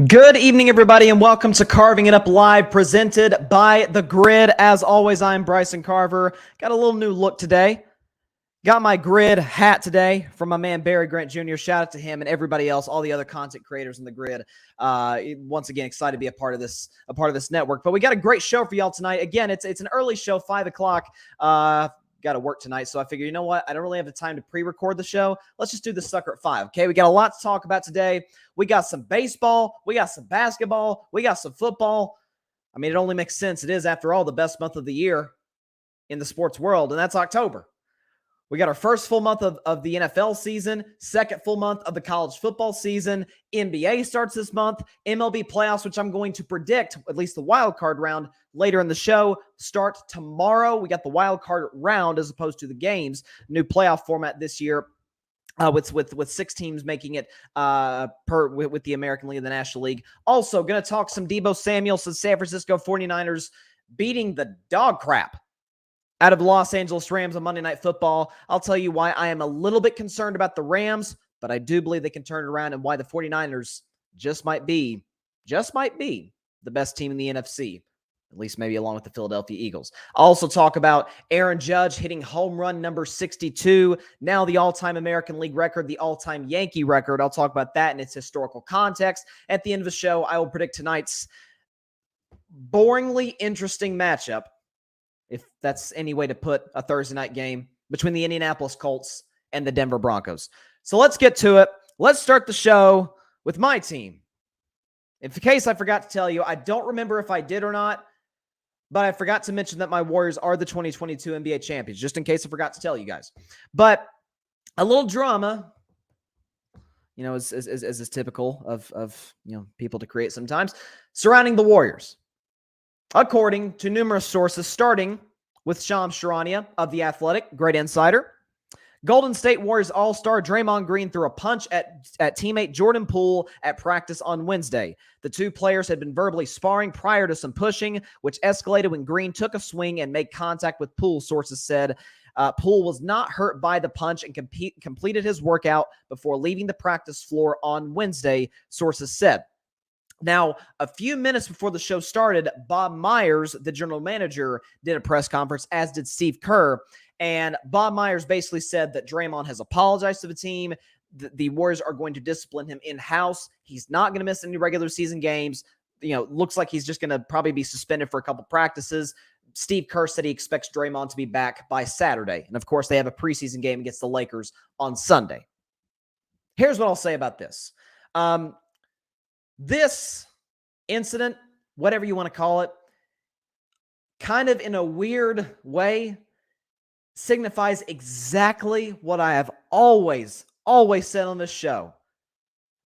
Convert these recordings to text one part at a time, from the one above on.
Good evening, everybody, and welcome to Carving It Up Live, presented by The Grid. As always, I'm Bryson Carver. Got a little new look today. Got my Grid hat today from my man Barry Grant Jr. Shout out to him and everybody else, all the other content creators in The Grid. Once again, excited to be a part of this network. But we got a great show for y'all tonight. Again, it's an early show, 5 o'clock. Got to work tonight, so I figure, you know what? I don't really have the time to pre-record the show. Let's just do the sucker at 5, okay? We got a lot to talk about today. We got some baseball. We got some basketball. We got some football. I mean, it only makes sense. It is, after all, the best month of the year in the sports world, and that's October. We got our first full month of the NFL season, second full month of the college football season. NBA starts this month. MLB playoffs, which I'm going to predict, at least the wild card round later in the show, start tomorrow. We got the wild card round as opposed to the games. New playoff format this year. With 6 teams making it with the American League and the National League. Also, going to talk some Deebo Samuel, so San Francisco 49ers beating the dog crap out of the Los Angeles Rams on Monday Night Football. I'll tell you why I am a little bit concerned about the Rams, but I do believe they can turn it around, and why the 49ers just might be the best team in the NFC. At least maybe along with the Philadelphia Eagles. I'll also talk about Aaron Judge hitting home run number 62, now the all-time American League record, the all-time Yankee record. I'll talk about that in its historical context. At the end of the show, I will predict tonight's boringly interesting matchup, if that's any way to put a Thursday night game, between the Indianapolis Colts and the Denver Broncos. So let's get to it. Let's start the show with my team. In case I forgot to tell you, I don't remember if I did or not, but I forgot to mention that my Warriors are the 2022 NBA champions, just in case I forgot to tell you guys. But a little drama, as is typical of people to create sometimes, surrounding the Warriors. According to numerous sources, starting with Shams Charania of The Athletic, great insider, Golden State Warriors all-star Draymond Green threw a punch at teammate Jordan Poole at practice on Wednesday. The two players had been verbally sparring prior to some pushing, which escalated when Green took a swing and made contact with Poole, sources said. Poole was not hurt by the punch and completed his workout before leaving the practice floor on Wednesday, sources said. Now, a few minutes before the show started, Bob Myers, the general manager, did a press conference, as did Steve Kerr. And Bob Myers basically said that Draymond has apologized to the team. The Warriors are going to discipline him in-house. He's not going to miss any regular season games. Looks like he's just going to probably be suspended for a couple practices. Steve Kerr said he expects Draymond to be back by Saturday. And, of course, they have a preseason game against the Lakers on Sunday. Here's what I'll say about this. This incident, whatever you want to call it, kind of in a weird way, signifies exactly what I have always said on this show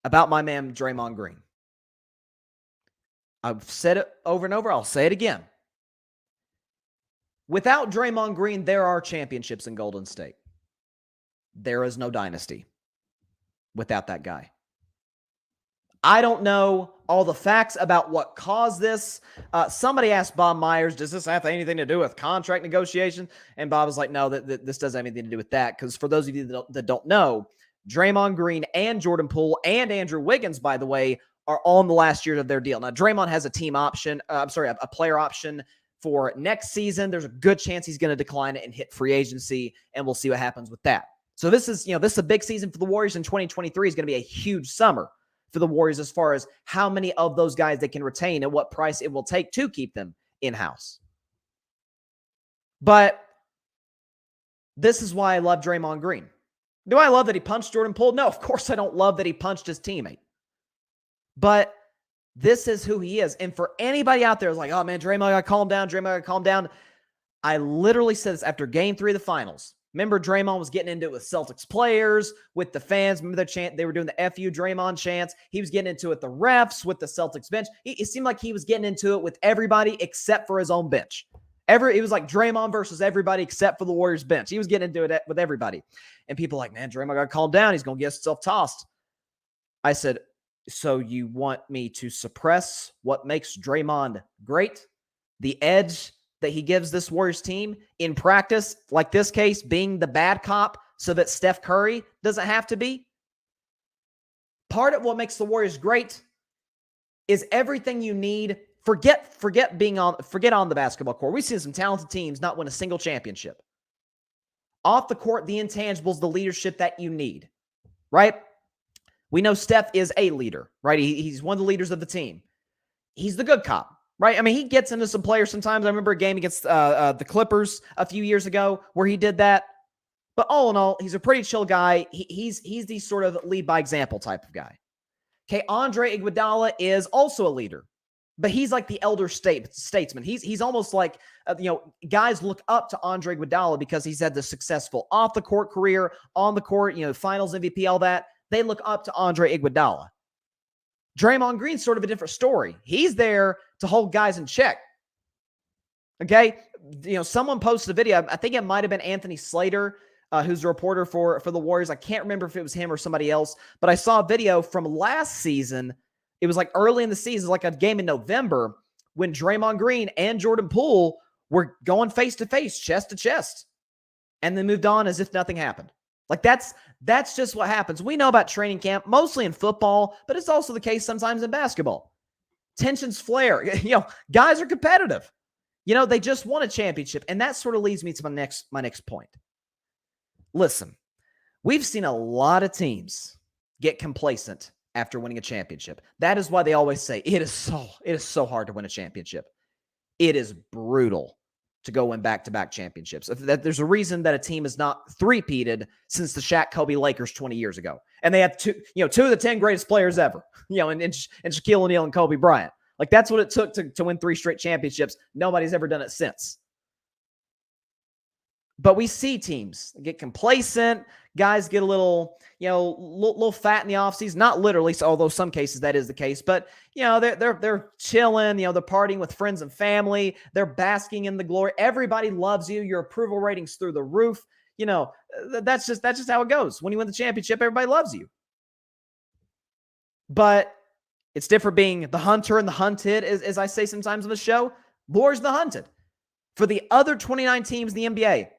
about my man Draymond Green. I've said it over and over. I'll say it again. Without Draymond Green, there are championships in Golden State. There is no dynasty without that guy. I don't know all the facts about what caused this. Somebody asked Bob Myers, does this have anything to do with contract negotiation? And Bob was like, no, this doesn't have anything to do with that. Because for those of you that don't know, Draymond Green and Jordan Poole and Andrew Wiggins, by the way, are all in the last year of their deal. Now, Draymond has a player option for next season. There's a good chance he's going to decline it and hit free agency, and we'll see what happens with that. So this is a big season for the Warriors, and 2023 is going to be a huge summer for the Warriors as far as how many of those guys they can retain and what price it will take to keep them in-house. But this is why I love Draymond Green. Do I love that he punched Jordan Poole? No, of course I don't love that he punched his teammate. But this is who he is. And for anybody out there who's like, oh man, Draymond got to calm down, Draymond got to calm down. I literally said this after Game 3 of the finals. Remember, Draymond was getting into it with Celtics players, with the fans. Remember their chant? They were doing the FU Draymond chants. He was getting into it with the refs, with the Celtics bench. It seemed like he was getting into it with everybody except for his own bench. It was like Draymond versus everybody except for the Warriors bench. He was getting into it with everybody. And people are like, man, Draymond got to calm down. He's going to get himself tossed. I said, so you want me to suppress what makes Draymond great? The edge that he gives this Warriors team in practice, like this case, being the bad cop so that Steph Curry doesn't have to be? Part of what makes the Warriors great is everything you need. Forget on the basketball court. We've seen some talented teams not win a single championship. Off the court, the intangibles, the leadership that you need, right? We know Steph is a leader, right? He's one of the leaders of the team. He's the good cop, right? I mean, he gets into some players sometimes. I remember a game against the Clippers a few years ago where he did that. But all in all, he's a pretty chill guy. He's the sort of lead by example type of guy. Okay, Andre Iguodala is also a leader, but he's like the elder statesman. He's almost like, guys look up to Andre Iguodala because he's had the successful off-the-court career, on the court, finals MVP, all that. They look up to Andre Iguodala. Draymond Green's sort of a different story. He's there to hold guys in check. Okay? Someone posted a video. I think it might have been Anthony Slater, who's a reporter for the Warriors. I can't remember if it was him or somebody else, but I saw a video from last season. It was like early in the season, like a game in November, when Draymond Green and Jordan Poole were going face-to-face, chest-to-chest, and then moved on as if nothing happened. Like, that's just what happens. We know about training camp, mostly in football, but it's also the case sometimes in basketball. Tensions flare. Guys are competitive. They just won a championship, and that sort of leads me to my next point. Listen, we've seen a lot of teams get complacent after winning a championship. That is why they always say it is so hard to win a championship. It is brutal to go win back-to-back championships. There's a reason that a team is not three-peated since the Shaq Kobe Lakers 20 years ago. And they had two of the 10 greatest players ever, and Shaquille O'Neal and Kobe Bryant. Like, that's what it took to win 3 straight championships. Nobody's ever done it since. But we see teams get complacent. Guys get a little fat in the offseason. Not literally, although some cases that is the case. But, they're chilling. They're partying with friends and family. They're basking in the glory. Everybody loves you. Your approval ratings through the roof. That's just how it goes. When you win the championship, everybody loves you. But it's different being the hunter and the hunted, as I say sometimes on the show. Warriors the hunted. For the other 29 teams in the NBA,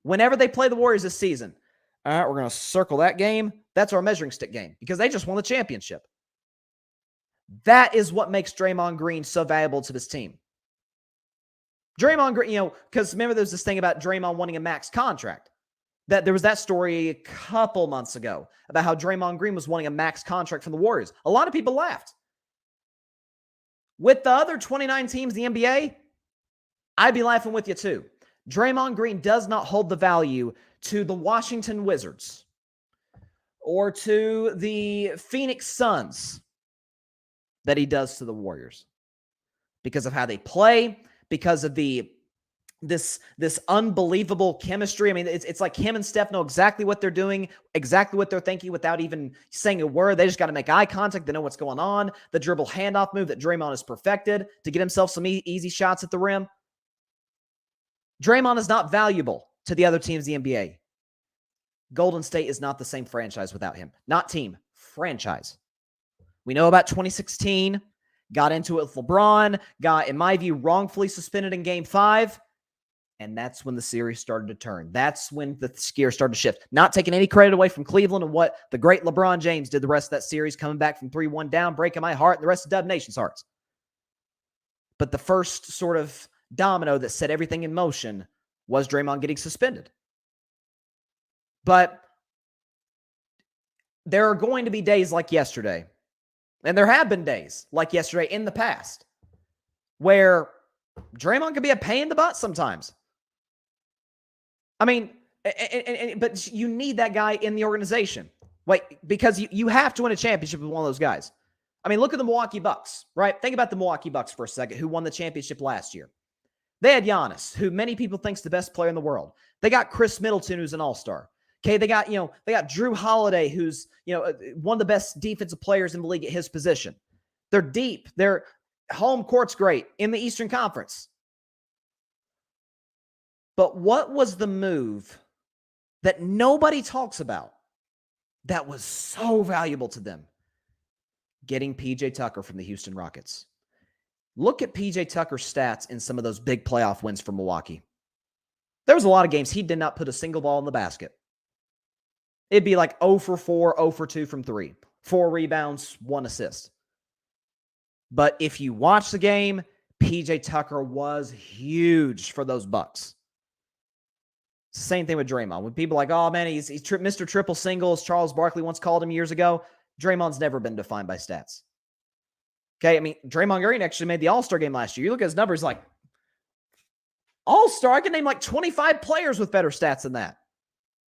whenever they play the Warriors this season, all right, we're going to circle that game. That's our measuring stick game because they just won the championship. That is what makes Draymond Green so valuable to this team. Draymond Green, because remember there was this thing about Draymond wanting a max contract. There was that story a couple months ago about how Draymond Green was wanting a max contract from the Warriors. A lot of people laughed. With the other 29 teams in the NBA, I'd be laughing with you too. Draymond Green does not hold the value to the Washington Wizards or to the Phoenix Suns that he does to the Warriors because of how they play, because of this unbelievable chemistry. I mean, it's like him and Steph know exactly what they're doing, exactly what they're thinking without even saying a word. They just got to make eye contact. They know what's going on. The dribble handoff move that Draymond has perfected to get himself some easy shots at the rim. Draymond is not valuable to the other teams in the NBA. Golden State is not the same franchise without him. Not team, franchise. We know about 2016, got into it with LeBron, got, in my view, wrongfully suspended in Game 5, and that's when the series started to turn. That's when the gear started to shift. Not taking any credit away from Cleveland and what the great LeBron James did the rest of that series, coming back from 3-1 down, breaking my heart and the rest of Dub Nation's hearts. But the first sort of domino that set everything in motion was Draymond getting suspended. But there are going to be days like yesterday, and there have been days like yesterday in the past, where Draymond could be a pain in the butt sometimes. I mean, but you need that guy in the organization. Because you have to win a championship with one of those guys. I mean, look at the Milwaukee Bucks, right? Think about the Milwaukee Bucks for a second, who won the championship last year. They had Udonis, who many people think is the best player in the world. They got Chris Middleton, who's an all-star. Okay, they got Drew Holiday, who's one of the best defensive players in the league at his position. They're deep. Their home court's great in the Eastern Conference. But what was the move that nobody talks about that was so valuable to them? Getting PJ Tucker from the Houston Rockets. Look at PJ Tucker's stats in some of those big playoff wins for Milwaukee. There was a lot of games he did not put a single ball in the basket. It'd be like 0 for 4, 0 for 2 from 3. 4 rebounds, 1 assist. But if you watch the game, PJ Tucker was huge for those Bucks. Same thing with Draymond. When people are like, oh man, he's Mr. Triple Singles, Charles Barkley once called him years ago. Draymond's never been defined by stats. Okay, I mean, Draymond Green actually made the All-Star game last year. You look at his numbers, like, All-Star, I can name like 25 players with better stats than that.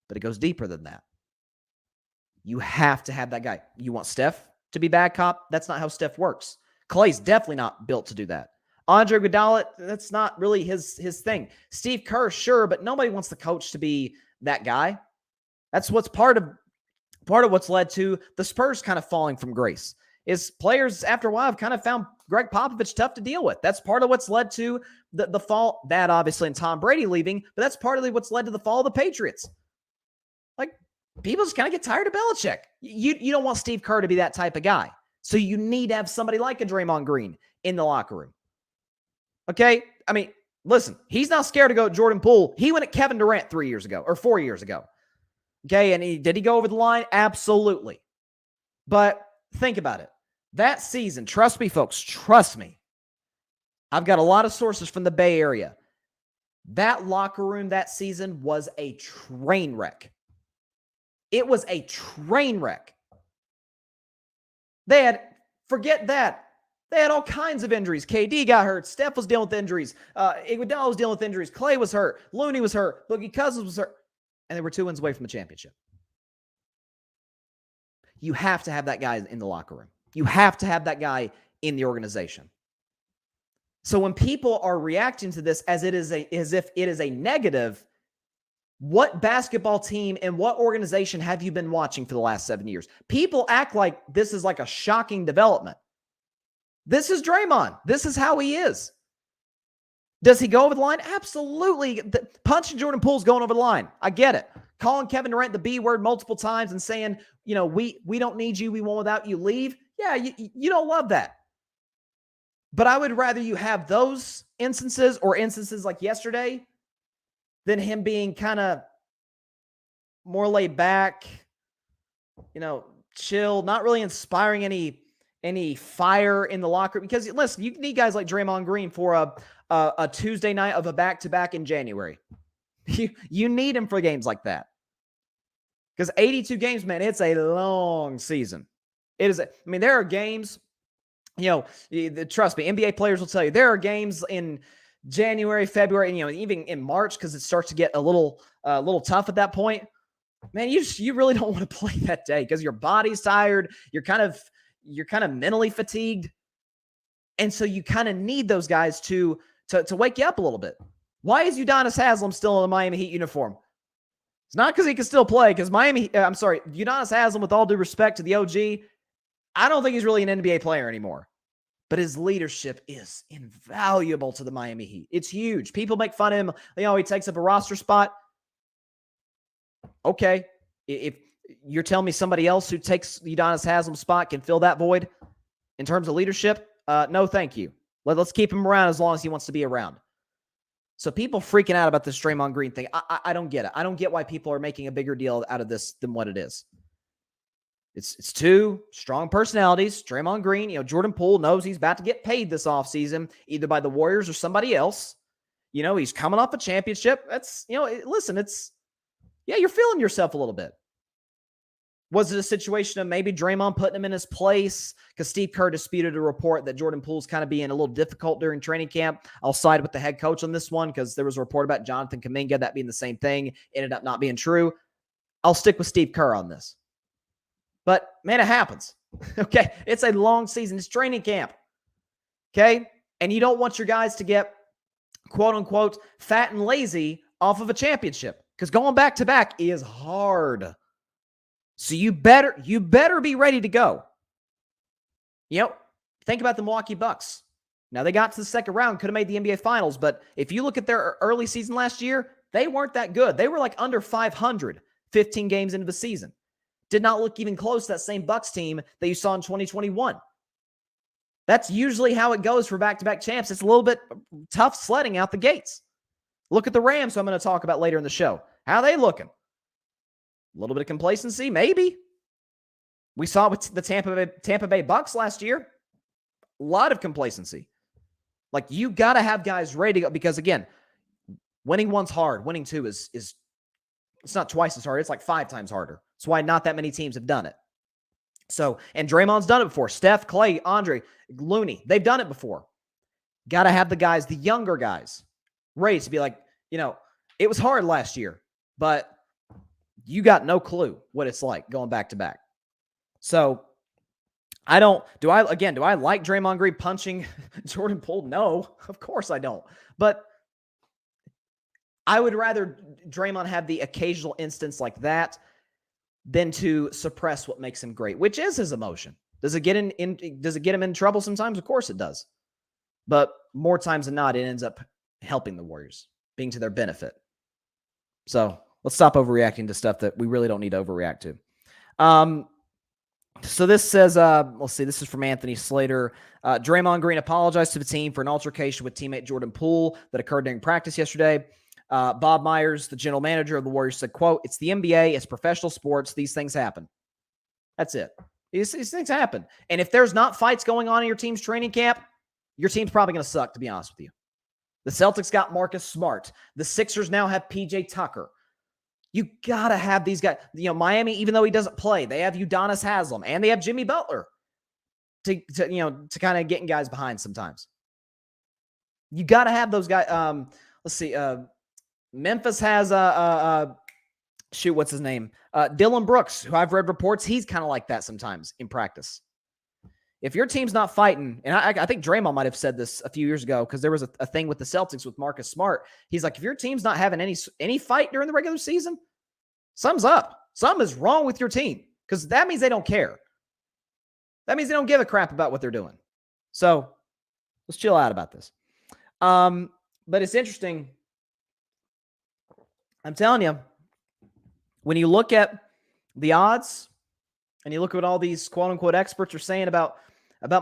But it goes deeper than that. You have to have that guy. You want Steph to be bad cop? That's not how Steph works. Clay's definitely not built to do that. Andre Iguodala, that's not really his thing. Steve Kerr, sure, but nobody wants the coach to be that guy. That's what's part of what's led to the Spurs kind of falling from grace. Is players after a while have kind of found Greg Popovich tough to deal with. That's part of what's led to the fall, that obviously, and Tom Brady leaving, but that's partly what's led to the fall of the Patriots. Like, people just kind of get tired of Belichick. You don't want Steve Kerr to be that type of guy. So you need to have somebody like a Draymond Green in the locker room. Okay? I mean, listen, he's not scared to go at Jordan Poole. He went at Kevin Durant 3 years ago, or 4 years ago. Okay, and did he go over the line? Absolutely. But think about it. That season, trust me, folks, trust me. I've got a lot of sources from the Bay Area. That locker room that season was a train wreck. It was a train wreck. Forget that. They had all kinds of injuries. KD got hurt. Steph was dealing with injuries. Iguodala was dealing with injuries. Clay was hurt. Looney was hurt. Boogie Cousins was hurt. And they were 2 wins away from the championship. You have to have that guy in the locker room. You have to have that guy in the organization. So when people are reacting to this as if it is a negative, what basketball team and what organization have you been watching for the last 7 years? People act like this is like a shocking development. This is Draymond. This is how he is. Does he go over the line? Absolutely. Punching Jordan Poole's going over the line. I get it. Calling Kevin Durant the B word multiple times and saying, we don't need you. We won't without you. Leave. Yeah, you don't love that. But I would rather you have those instances or instances like yesterday than him being kind of more laid back, chill, not really inspiring any fire in the locker room. Because listen, you need guys like Draymond Green for a Tuesday night of a back-to-back in January. You need him for games like that. Because 82 games, man, it's a long season. There are games, trust me, NBA players will tell you, there are games in January, February, and even in March, because it starts to get a little tough at that point. Man, you really don't want to play that day because your body's tired. You're kind of mentally fatigued. And so you kind of need those guys to wake you up a little bit. Why is Udonis Haslam still in the Miami Heat uniform? It's not because he can still play, because Udonis Haslam, with all due respect to the OG, I don't think he's really an NBA player anymore. But his leadership is invaluable to the Miami Heat. It's huge. People make fun of him. He takes up a roster spot. Okay. If you're telling me somebody else who takes Udonis Haslam's spot can fill that void in terms of leadership, no, thank you. Let's keep him around as long as he wants to be around. So people freaking out about this Draymond Green thing, I don't get it. I don't get why people are making a bigger deal out of this than what it is. It's two strong personalities. Draymond Green, Jordan Poole knows he's about to get paid this offseason, either by the Warriors or somebody else. He's coming off a championship. That's, listen, you're feeling yourself a little bit. Was it a situation of maybe Draymond putting him in his place? Because Steve Kerr disputed a report that Jordan Poole's kind of being a little difficult during training camp. I'll side with the head coach on this one because there was a report about Jonathan Kuminga, that being the same thing. Ended up not being true. I'll stick with Steve Kerr on this. But, man, it happens. Okay? It's a long season. It's training camp. Okay? And you don't want your guys to get, quote-unquote, fat and lazy off of a championship. Because going back-to-back is hard. So you better be ready to go. Think about the Milwaukee Bucks. Now, they got to the second round, could have made the NBA Finals, but if you look at their early season last year, they weren't that good. They were like under 500 15 games into the season. Did not look even close to that same Bucks team that you saw in 2021. That's usually how it goes for back-to-back champs. It's a little bit tough sledding out the gates. Look at the Rams, who I'm going to talk about later in the show. How are they looking? A little bit of complacency, maybe. We saw it with the Tampa Bay Bucks last year. A lot of complacency. Like, you got to have guys ready to go because, again, winning one's hard. Winning two is it's not twice as hard. It's like 5 times harder. That's why not that many teams have done it. So, and Draymond's done it before. Steph, Clay, Andre, Looney, they've done it before. Got to have the guys, the younger guys, ready to be like, it was hard last year, but you got no clue what it's like going back to back. So, do I like Draymond Green punching Jordan Poole? No, of course I don't. But I would rather Draymond have the occasional instance like that than to suppress what makes him great, which is his emotion. Does it get him in trouble sometimes? Of course it does. But more times than not, it ends up helping the Warriors, being to their benefit. So let's stop overreacting to stuff that we really don't need to overreact to. So this says, let's see, this is from Anthony Slater. Draymond Green apologized to the team for an altercation with teammate Jordan Poole that occurred during practice yesterday. Bob Myers, the general manager of the Warriors, said, quote, "It's the NBA, it's professional sports. These things happen." That's it. These things happen. And if there's not fights going on in your team's training camp, your team's probably going to suck, to be honest with you. The Celtics got Marcus Smart. The Sixers now have PJ Tucker. You got to have these guys. Miami, even though he doesn't play, they have Udonis Haslam, and they have Jimmy Butler to kind of getting guys behind sometimes. You got to have those guys. Let's see. Memphis has what's his name? Dylan Brooks, who I've read reports, he's kind of like that sometimes in practice. If your team's not fighting, and I think Draymond might have said this a few years ago because there was a thing with the Celtics with Marcus Smart. He's like, if your team's not having any fight during the regular season, something's up. Something is wrong with your team because that means they don't care. That means they don't give a crap about what they're doing. So let's chill out about this. But it's interesting. I'm telling you, when you look at the odds and you look at what all these quote-unquote experts are saying about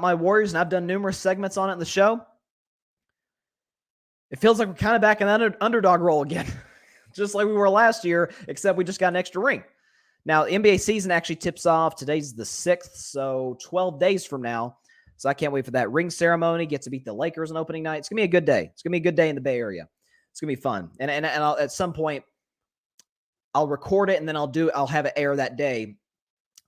my Warriors, and I've done numerous segments on it in the show, it feels like we're kind of back in that underdog role again, just like we were last year, except we just got an extra ring. Now, the NBA season actually tips off. Today's the 6th, so 12 days from now. So I can't wait for that ring ceremony. Get to beat the Lakers on opening night. It's going to be a good day. It's going to be a good day in the Bay Area. It's going to be fun. And I'll, at some point, I'll record it, and then I'll have it air that day,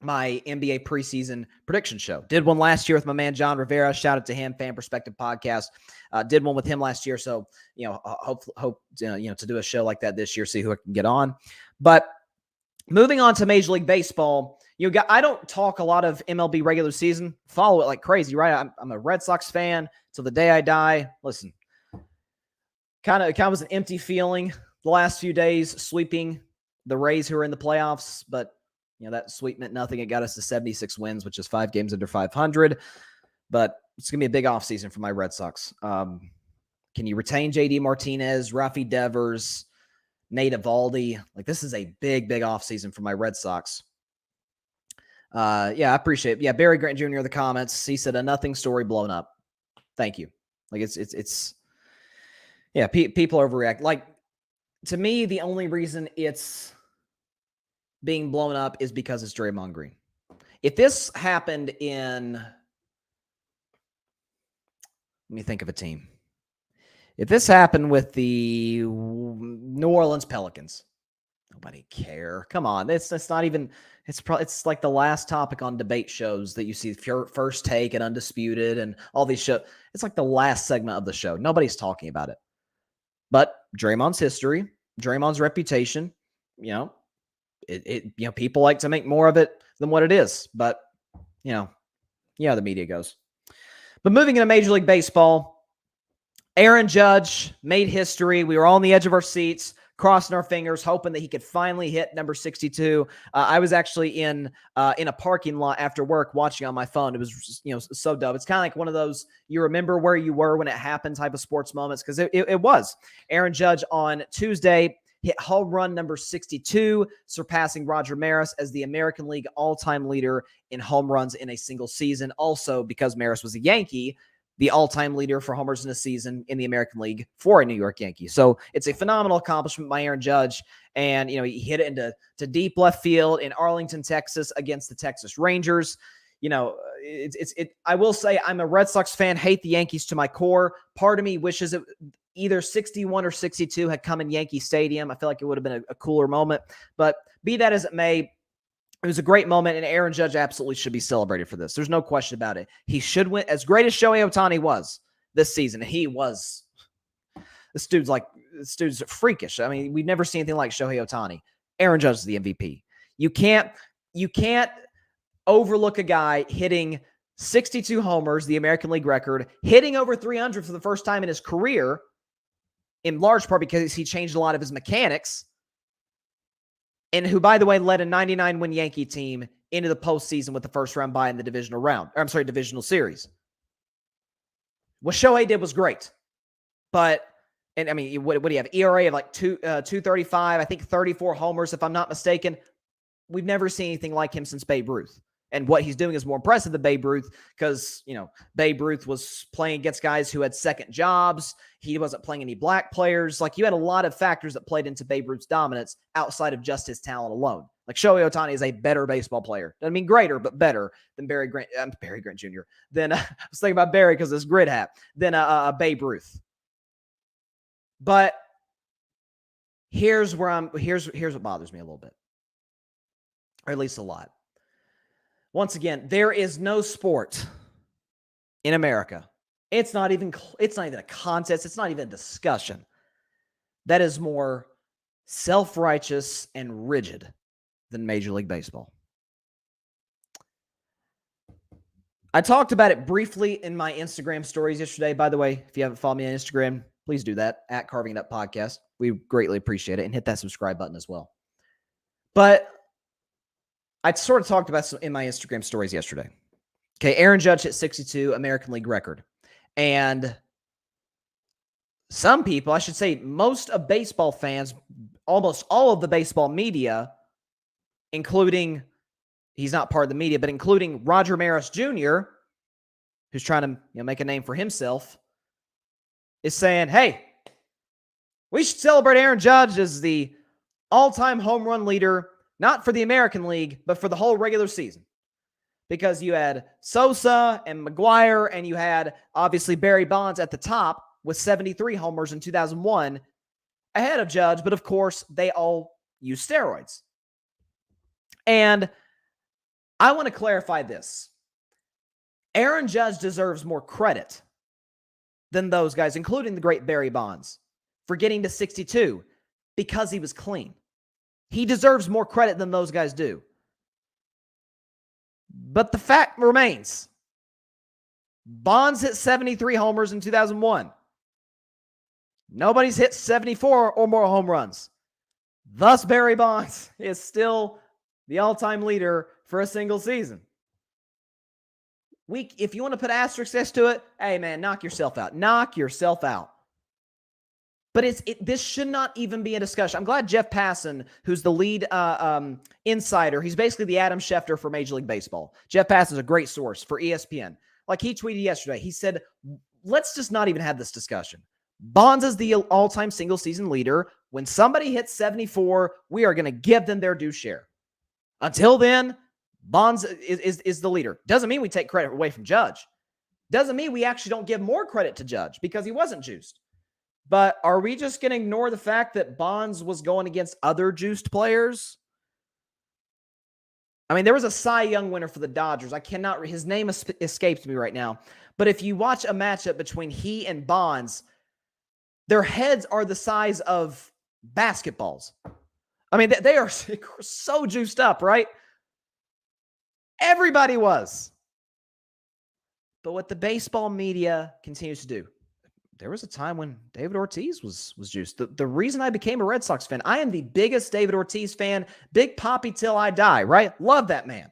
my NBA preseason prediction show. Did one last year with my man John Rivera. Shout out to him, Fan Perspective Podcast. Did one with him last year. So, hope to do a show like that this year, see who I can get on. But moving on to Major League Baseball, I don't talk a lot of MLB regular season. Follow it like crazy, right? I'm a Red Sox fan till the day I die. Listen, kind of was an empty feeling the last few days sweeping the Rays who are in the playoffs, but that sweep meant nothing. It got us to 76 wins, which is 5 games under 500. But it's going to be a big offseason for my Red Sox. Can you retain JD Martinez, Rafi Devers, Nate Eovaldi? Like, this is a big, big offseason for my Red Sox. I appreciate it. Yeah, Barry Grant Jr. in the comments. He said a nothing story blown up. Thank you. Like, people overreact. Like, to me, the only reason it's being blown up is because it's Draymond Green. If this happened let me think of a team. If this happened with the New Orleans Pelicans, nobody care. Come on. It's not even, it's like the last topic on debate shows that you see, First Take and Undisputed and all these shows. It's like the last segment of the show. Nobody's talking about it. But Draymond's history, Draymond's reputation, people like to make more of it than what it is. But, the media goes. But moving into Major League Baseball, Aaron Judge made history. We were all on the edge of our seats, crossing our fingers, hoping that he could finally hit number 62. I was actually in a parking lot after work watching on my phone. It was, so dope. It's kind of like one of those, you remember where you were when it happened type of sports moments, because it was. Aaron Judge on Tuesday hit home run number 62, surpassing Roger Maris as the American League all-time leader in home runs in a single season. Also, because Maris was a Yankee, the all-time leader for homers in a season in the American League for a New York Yankee. So it's a phenomenal accomplishment by Aaron Judge. And, he hit it into deep left field in Arlington, Texas against the Texas Rangers. I will say I'm a Red Sox fan, hate the Yankees to my core. Part of me wishes it either 61 or 62 had come in Yankee Stadium. I feel like it would have been a cooler moment. But be that as it may, it was a great moment, and Aaron Judge absolutely should be celebrated for this. There's no question about it. He should win. As great as Shohei Ohtani was this season, he was. This dude's freakish. I mean, we've never seen anything like Shohei Ohtani. Aaron Judge is the MVP. You can't overlook a guy hitting 62 homers, the American League record, hitting over 300 for the first time in his career, in large part because he changed a lot of his mechanics, and who, by the way, led a 99-win Yankee team into the postseason with the first-round bye in the divisional series. What Shohei did was great, but, and I mean, what do you have? ERA of like 235, I think 34 homers, if I'm not mistaken. We've never seen anything like him since Babe Ruth. And what he's doing is more impressive than Babe Ruth because, Babe Ruth was playing against guys who had second jobs. He wasn't playing any black players. Like, you had a lot of factors that played into Babe Ruth's dominance outside of just his talent alone. Like, Shohei Ohtani is a better baseball player. I mean, greater, but better than Barry Grant Jr. Then I was thinking about Barry because of his grid hat. Than Babe Ruth. But here's what bothers me a little bit, or at least a lot. Once again, there is no sport in America. It's not even a contest. It's not even a discussion that is more self-righteous and rigid than Major League Baseball. I talked about it briefly in my Instagram stories yesterday. By the way, if you haven't followed me on Instagram, please do that, at Carving It Up Podcast. We greatly appreciate it, and hit that subscribe button as well. But I sort of talked about some in my Instagram stories yesterday. Okay, Aaron Judge hit 62, American League record. And some people, I should say most of baseball fans, almost all of the baseball media, including, he's not part of the media, but including Roger Maris Jr., who's trying to make a name for himself, is saying, hey, we should celebrate Aaron Judge as the all-time home run leader, not for the American League, but for the whole regular season. Because you had Sosa and McGuire, and you had, obviously, Barry Bonds at the top with 73 homers in 2001 ahead of Judge. But, of course, they all use steroids. And I want to clarify this. Aaron Judge deserves more credit than those guys, including the great Barry Bonds, for getting to 62 because he was clean. He deserves more credit than those guys do. But the fact remains, Bonds hit 73 homers in 2001. Nobody's hit 74 or more home runs. Thus, Barry Bonds is still the all-time leader for a single season. If you want to put asterisks next to it, hey, man, knock yourself out. Knock yourself out. But this should not even be a discussion. I'm glad Jeff Passan, who's the lead insider, he's basically the Adam Schefter for Major League Baseball. Jeff Passan is a great source for ESPN. Like he tweeted yesterday, he said, let's just not even have this discussion. Bonds is the all-time single-season leader. When somebody hits 74, we are going to give them their due share. Until then, Bonds is the leader. Doesn't mean we take credit away from Judge. Doesn't mean we actually don't give more credit to Judge because he wasn't juiced. But are we just going to ignore the fact that Bonds was going against other juiced players? I mean, there was a Cy Young winner for the Dodgers. His name escapes me right now. But if you watch a matchup between he and Bonds, their heads are the size of basketballs. I mean, they are so juiced up, right? Everybody was. But what the baseball media continues to do, there was a time when David Ortiz was juiced. The reason I became a Red Sox fan, I am the biggest David Ortiz fan, Big Papi till I die, right? Love that man.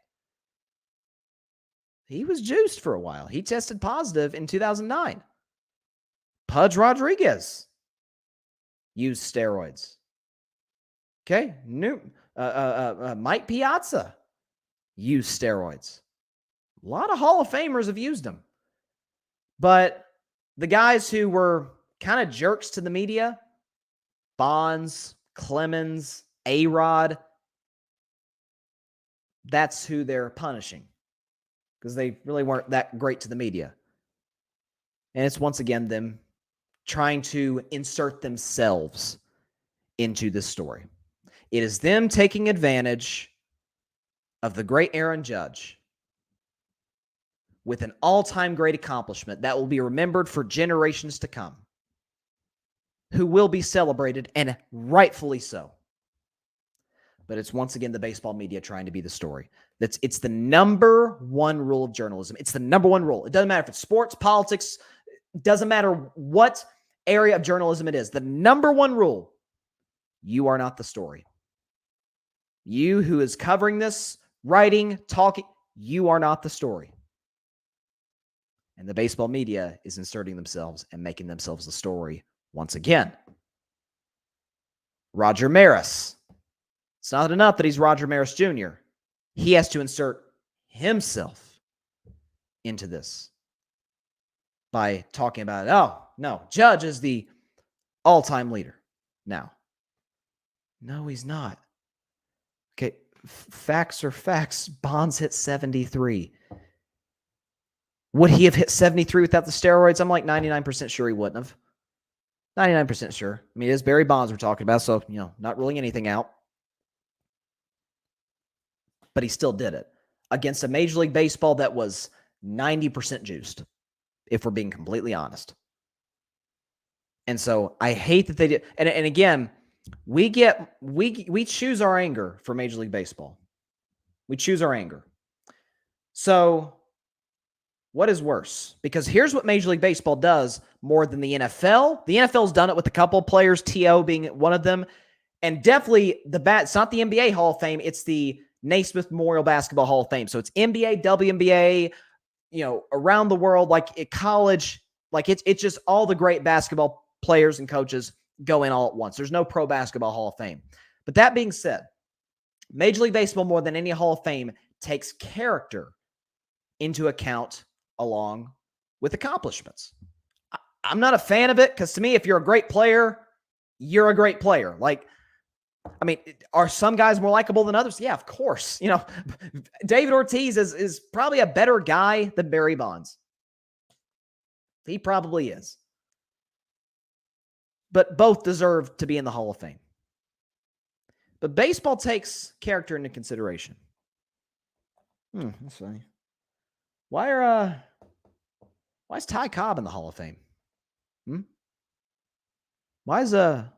He was juiced for a while. He tested positive in 2009. Pudge Rodriguez used steroids. Okay, Mike Piazza used steroids. A lot of Hall of Famers have used them. But the guys who were kind of jerks to the media, Bonds, Clemens, A-Rod, that's who they're punishing. because they really weren't that great to the media. And it's once again them trying to insert themselves into this story. It is them taking advantage of the great Aaron Judge with an all-time great accomplishment that will be remembered for generations to come, who will be celebrated, and rightfully so. But it's once again the baseball media trying to be the story. It's the number one rule of journalism. It's the number one rule. It doesn't matter if it's sports, politics, it doesn't matter what area of journalism it is. The number one rule, you are not the story. You who is covering this, writing, talking, you are not the story. And the baseball media is inserting themselves and making themselves the story once again. Roger Maris. It's not enough that he's Roger Maris Jr. He has to insert himself into this by talking about, oh, no, Judge is the all-time leader now. No, he's not. Okay, facts are facts. Bonds hit 73. Would he have hit 73 without the steroids? I'm like 99% sure he wouldn't have. 99% sure. I mean, it is Barry Bonds we're talking about, so, not ruling anything out. But he still did it against a Major League Baseball that was 90% juiced, if we're being completely honest. And so I hate that they did. And again, we choose our anger for Major League Baseball. We choose our anger. So what is worse? Because here's what Major League Baseball does more than the NFL. The NFL's done it with a couple of players, T.O. being one of them. And definitely it's not the NBA Hall of Fame. It's the Naismith Memorial Basketball Hall of Fame. So it's NBA, WNBA, around the world, like at college, like it's just all the great basketball players and coaches go in all at once. There's no Pro Basketball Hall of Fame. But that being said, Major League Baseball, more than any Hall of Fame, takes character into account along with accomplishments. I'm not a fan of it because to me, if you're a great player, you're a great player. Like, I mean, are some guys more likable than others? Yeah, of course. David Ortiz is probably a better guy than Barry Bonds. He probably is. But both deserve to be in the Hall of Fame. But baseball takes character into consideration. That's funny. Why is Ty Cobb in the Hall of Fame? Why is some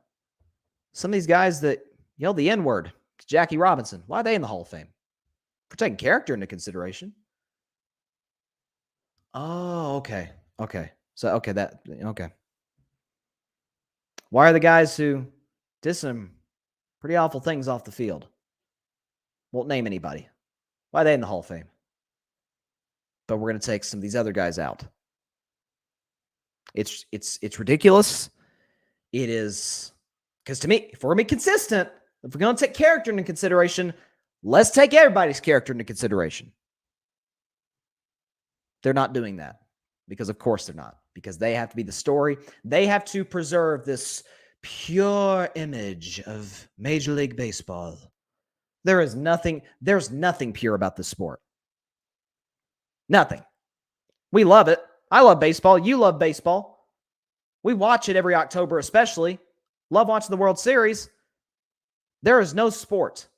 of these guys that yell the N-word, Jackie Robinson, why are they in the Hall of Fame? For taking character into consideration. Oh, okay. Okay. So, okay. Why are the guys who did some pretty awful things off the field? Won't name anybody. Why are they in the Hall of Fame? But we're going to take some of these other guys out. It's ridiculous. It is, because to me, if we're going to be consistent, if we're going to take character into consideration, let's take everybody's character into consideration. They're not doing that because, of course, they're not. Because they have to be the story. They have to preserve this pure image of Major League Baseball. There's nothing pure about this sport. Nothing. We love it. I love baseball. You love baseball. We watch it every October, especially. Love watching the World Series. There is no sport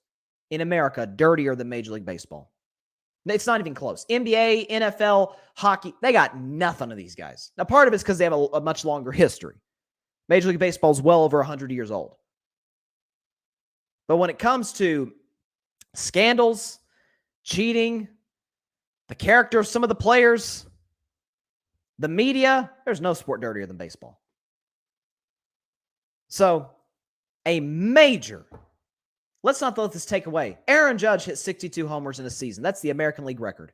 in America dirtier than Major League Baseball. It's not even close. NBA, NFL, hockey, they got nothing of these guys. Now, part of it's because they have a much longer history. Major League Baseball is well over 100 years old. But when it comes to scandals, cheating, the character of some of the players, the media, there's no sport dirtier than baseball. So, let's not let this take away. Aaron Judge hit 62 homers in a season. That's the American League record.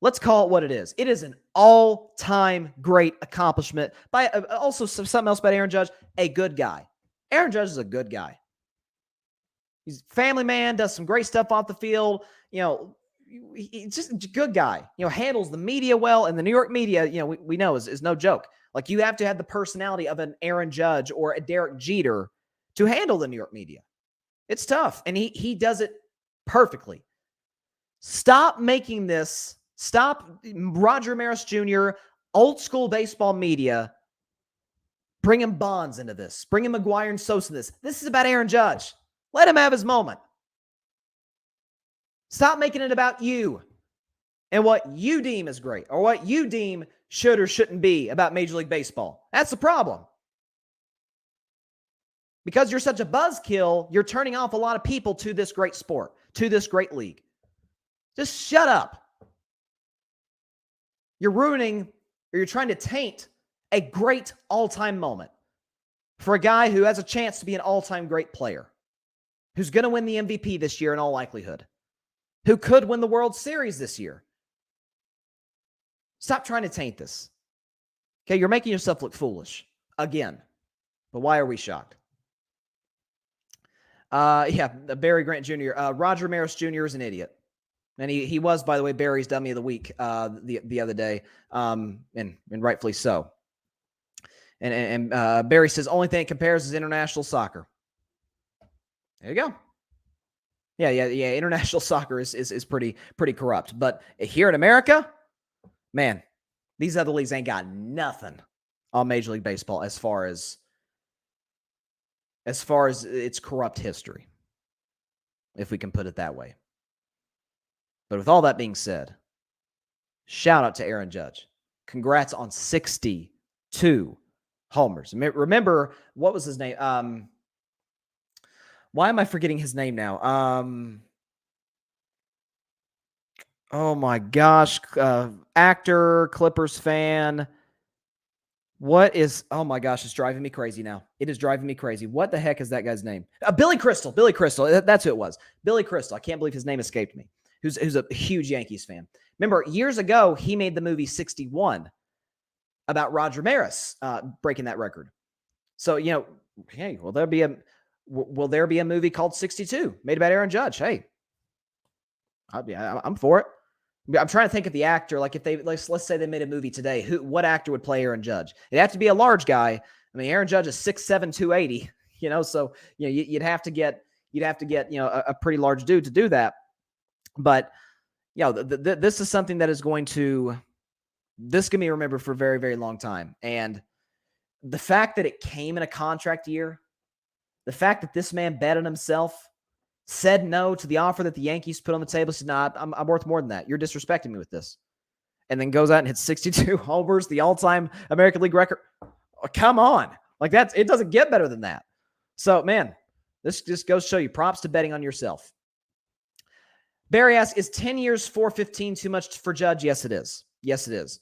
Let's call it what it is. It is an all-time great accomplishment by also something else about Aaron Judge, a good guy. Aaron Judge is a good guy. He's a family man, does some great stuff off the field. He's just a good guy. Handles the media well, and the New York media, we know is no joke. Like, you have to have the personality of an Aaron Judge or a Derek Jeter to handle the New York media. It's tough, and he does it perfectly. Stop making this Stop Roger Maris Jr., old school baseball media, bringing Bonds into this. Bringing McGuire and Sosa in this. This is about Aaron Judge. Let him have his moment. Stop making it about you and what you deem is great or what you deem should or shouldn't be about Major League Baseball. That's the problem. Because you're such a buzzkill, you're turning off a lot of people to this great sport, to this great league. Just shut up. You're ruining or you're trying to taint a great all-time moment for a guy who has a chance to be an all-time great player, who's going to win the MVP this year in all likelihood, who could win the World Series this year. Stop trying to taint this. Okay, you're making yourself look foolish again. But why are we shocked? Barry Grant Jr. Roger Maris Jr. is an idiot. And he was, by the way, Barry's Dummy of the Week the other day, and rightfully so. And Barry says, only thing it compares is international soccer. There you go. Yeah. International soccer is pretty corrupt. But here in America, man, these other leagues ain't got nothing on Major League Baseball as far as its corrupt history, if we can put it that way. But with all that being said, shout out to Aaron Judge. Congrats on 62 homers. Remember, what was his name? Why am I forgetting his name now? Oh my gosh. Actor, Clippers fan. Oh my gosh, it's driving me crazy now. It is driving me crazy. What the heck is that guy's name? Billy Crystal. Billy Crystal. That's who it was. Billy Crystal. I can't believe his name escaped me. Who's a huge Yankees fan. Remember, years ago, he made the movie 61 about Roger Maris breaking that record. So, hey, will there be a movie called 62 made about Aaron Judge? Hey, I'm for it. I'm trying to think of the actor. Like if they let's say they made a movie today, what actor would play Aaron Judge? It'd have to be a large guy. I mean, Aaron Judge is 6'7", 280. So you'd have to get a pretty large dude to do that. But this is something that is going to be remembered for a very, very long time. And the fact that it came in a contract year, the fact that this man bet on himself, said no to the offer that the Yankees put on the table, said, nah, I'm worth more than that. You're disrespecting me with this. And then goes out and hits 62 homers, the all-time American League record. Oh, come on. Like it doesn't get better than that. So, man, this just goes to show you props to betting on yourself. Barry asks, is 10 years, $415 too much for Judge? Yes, it is. Yes, it is.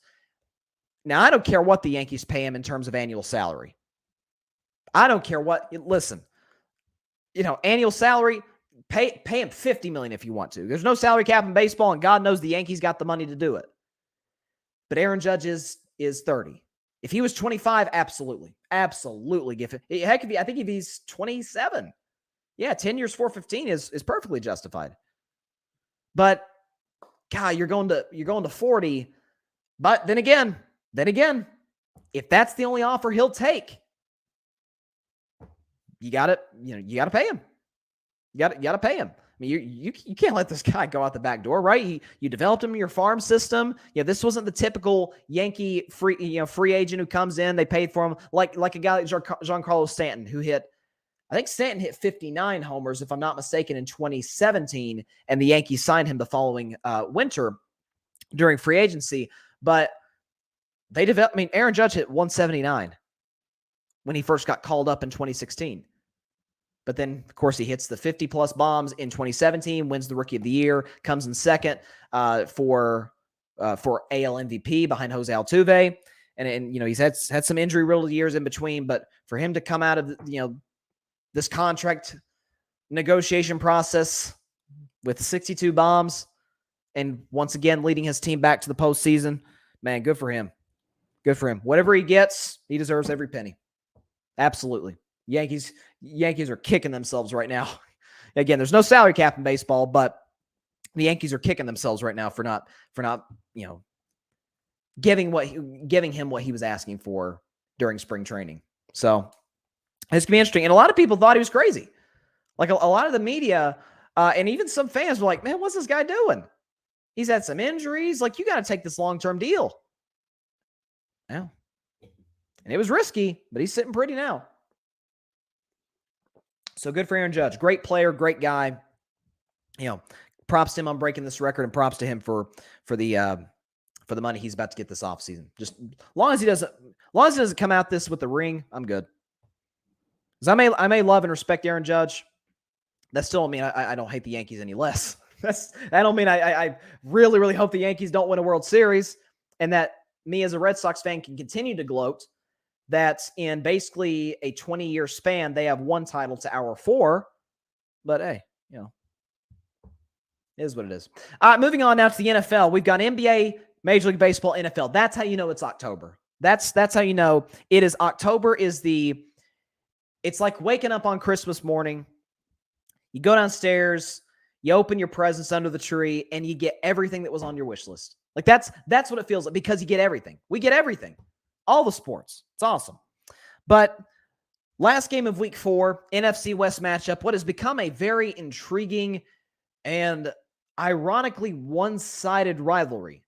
Now, I don't care what the Yankees pay him in terms of annual salary. I don't care what. Listen, annual salary, pay him $50 million if you want to. There's no salary cap in baseball, and God knows the Yankees got the money to do it. But Aaron Judge is 30. If he was 25, absolutely give it. Heck, I think if he's 27, 10 years, $415 is perfectly justified. But God, you're going to 40. But then again, if that's the only offer he'll take, you got to pay him. You got to pay him. I mean, you can't let this guy go out the back door, right? You developed him in your farm system. This wasn't the typical Yankee free agent who comes in, they paid for him like a guy like Giancarlo Stanton, who I think Stanton hit 59 homers, if I'm not mistaken, in 2017, and the Yankees signed him the following winter during free agency. But Aaron Judge hit 179 when he first got called up in 2016. But then, of course, he hits the 50-plus bombs in 2017, wins the Rookie of the Year, comes in second for AL MVP behind Jose Altuve. And he's had some injury-riddled years in between, but for him to come out of this contract negotiation process with 62 bombs and once again leading his team back to the postseason, man, good for him. Good for him. Whatever he gets, he deserves every penny. Absolutely. Yankees are kicking themselves right now. Again, there's no salary cap in baseball, but the Yankees are kicking themselves right now for not giving him what he was asking for during spring training. So it's gonna be interesting. And a lot of people thought he was crazy. Like a lot of the media and even some fans were like, man, what's this guy doing? He's had some injuries. Like, you got to take this long-term deal. Yeah. And it was risky, but he's sitting pretty now. So good for Aaron Judge. Great player, great guy. Props to him on breaking this record, and props to him for the money he's about to get this offseason. Just as long as he doesn't come out this with the ring, I'm good. Because I may love and respect Aaron Judge. That still don't mean I don't hate the Yankees any less. That don't mean I really, really hope the Yankees don't win a World Series, and that me as a Red Sox fan can continue to gloat that in basically a 20-year span, they have one title to our 4. But hey, it is what it is. Moving on now to the NFL. We've got NBA, Major League Baseball, NFL. That's how you know it's October. That's how you know it is October. It's like waking up on Christmas morning. You go downstairs, you open your presents under the tree, and you get everything that was on your wish list. Like that's what it feels like, because you get everything. We get everything. All the sports. It's awesome. But last game of week 4, NFC West matchup, what has become a very intriguing and ironically one-sided rivalry.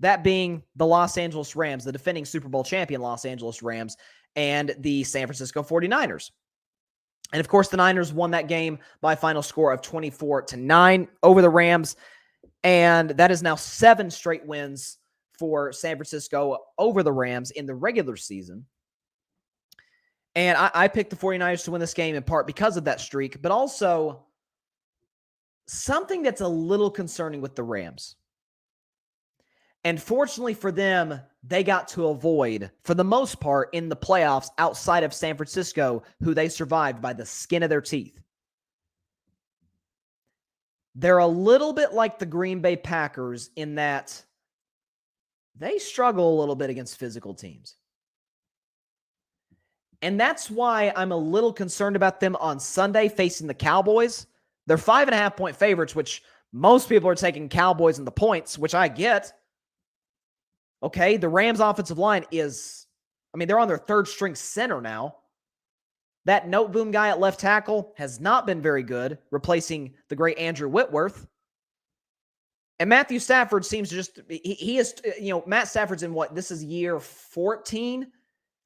That being the Los Angeles Rams, the defending Super Bowl champion Los Angeles Rams, and the San Francisco 49ers. And of course, the Niners won that game by a final score of 24-9 over the Rams. And that is now 7 straight wins for San Francisco over the Rams in the regular season. And I picked the 49ers to win this game in part because of that streak, but also something that's a little concerning with the Rams. And fortunately for them, they got to avoid, for the most part, in the playoffs outside of San Francisco, who they survived by the skin of their teeth. They're a little bit like the Green Bay Packers in that they struggle a little bit against physical teams. And that's why I'm a little concerned about them on Sunday facing the Cowboys. They're 5.5-point favorites, which most people are taking Cowboys in the points, which I get. Okay, the Rams offensive line they're on their 3rd string center now. That Noteboom guy at left tackle has not been very good, replacing the great Andrew Whitworth. And Matthew Stafford seems to just, he is, Matt Stafford's in this is year 14. I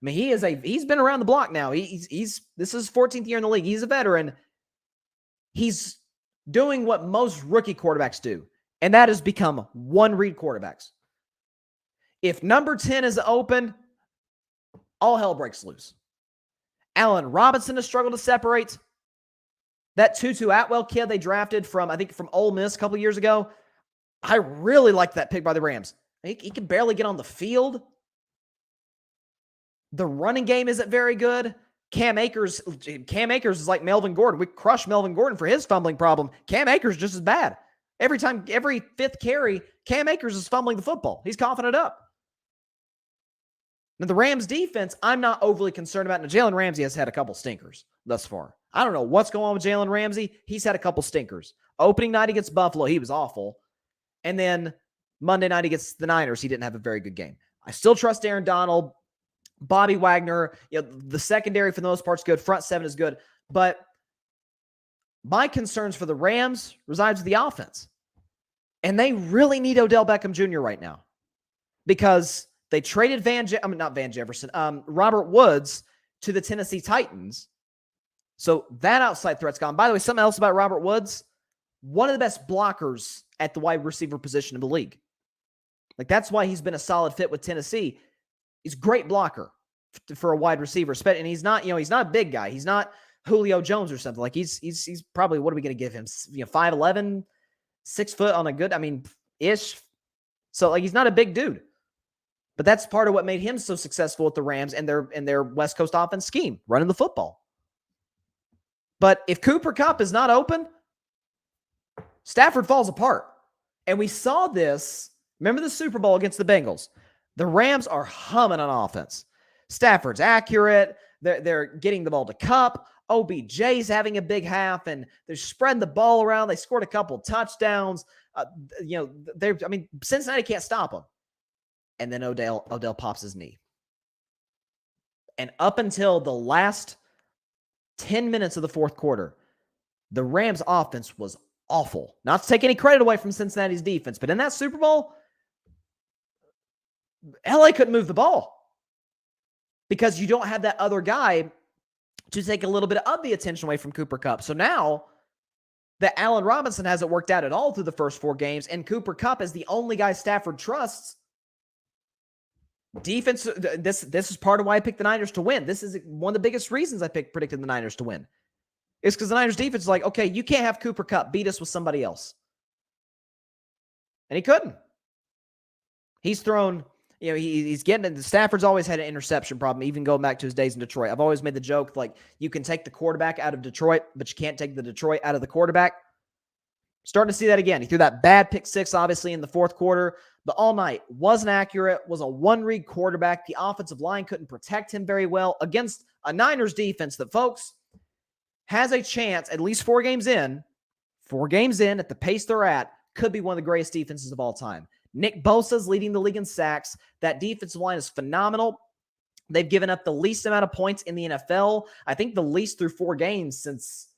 mean, he's been around the block now. This is his 14th year in the league. He's a veteran. He's doing what most rookie quarterbacks do, and that is become one-read quarterbacks. If number 10 is open, all hell breaks loose. Allen Robinson has struggled to separate. That Tutu Atwell kid they drafted from Ole Miss a couple years ago, I really liked that pick by the Rams. He can barely get on the field. The running game isn't very good. Cam Akers is like Melvin Gordon. We crushed Melvin Gordon for his fumbling problem. Cam Akers just as bad. Every 5th carry, Cam Akers is fumbling the football. He's coughing it up. Now, the Rams defense, I'm not overly concerned about. Now, Jalen Ramsey has had a couple stinkers thus far. I don't know what's going on with Jalen Ramsey. He's had a couple stinkers. Opening night against Buffalo, he was awful. And then Monday night against the Niners, he didn't have a very good game. I still trust Aaron Donald. Bobby Wagner, the secondary for the most part is good. Front 7 is good. But my concerns for the Rams resides with the offense. And they really need Odell Beckham Jr. right now. Because they traded Robert Woods to the Tennessee Titans. So that outside threat's gone. By the way, something else about Robert Woods, one of the best blockers at the wide receiver position of the league. Like, that's why he's been a solid fit with Tennessee. He's a great blocker for a wide receiver. And he's not, he's not a big guy. He's not Julio Jones or something. Like, he's probably, what are we going to give him? 5'11", 6 foot on a good, ish. So, like, he's not a big dude. But that's part of what made him so successful with the Rams and their West Coast offense scheme, running the football. But if Cooper Kupp is not open, Stafford falls apart. And we saw this, remember the Super Bowl against the Bengals? The Rams are humming on offense. Stafford's accurate. They're getting the ball to Kupp. OBJ's having a big half, and they're spreading the ball around. They scored a couple touchdowns. Cincinnati can't stop them. And then Odell pops his knee. And up until the last 10 minutes of the fourth quarter, the Rams offense was awful. Not to take any credit away from Cincinnati's defense, but in that Super Bowl, LA couldn't move the ball because you don't have that other guy to take a little bit of the attention away from Cooper Kupp. So now that Allen Robinson hasn't worked out at all through the first 4 games, and Cooper Kupp is the only guy Stafford trusts, defense, this is part of why I picked the Niners to win. This is one of the biggest reasons I predicted the Niners to win. It's because the Niners defense is like, okay, you can't have Cooper Kupp beat us with somebody else. And he couldn't. He's thrown, he's getting it. Stafford's always had an interception problem, even going back to his days in Detroit. I've always made the joke, like, you can take the quarterback out of Detroit, but you can't take the Detroit out of the quarterback. Starting to see that again. He threw that bad pick 6, obviously, in the fourth quarter, but all night wasn't accurate, was a one-read quarterback. The offensive line couldn't protect him very well against a Niners defense that, folks, has a chance, at least 4 games in, at the pace they're at, could be one of the greatest defenses of all time. Nick Bosa's leading the league in sacks. That defensive line is phenomenal. They've given up the least amount of points in the NFL. I think the least through 4 games since,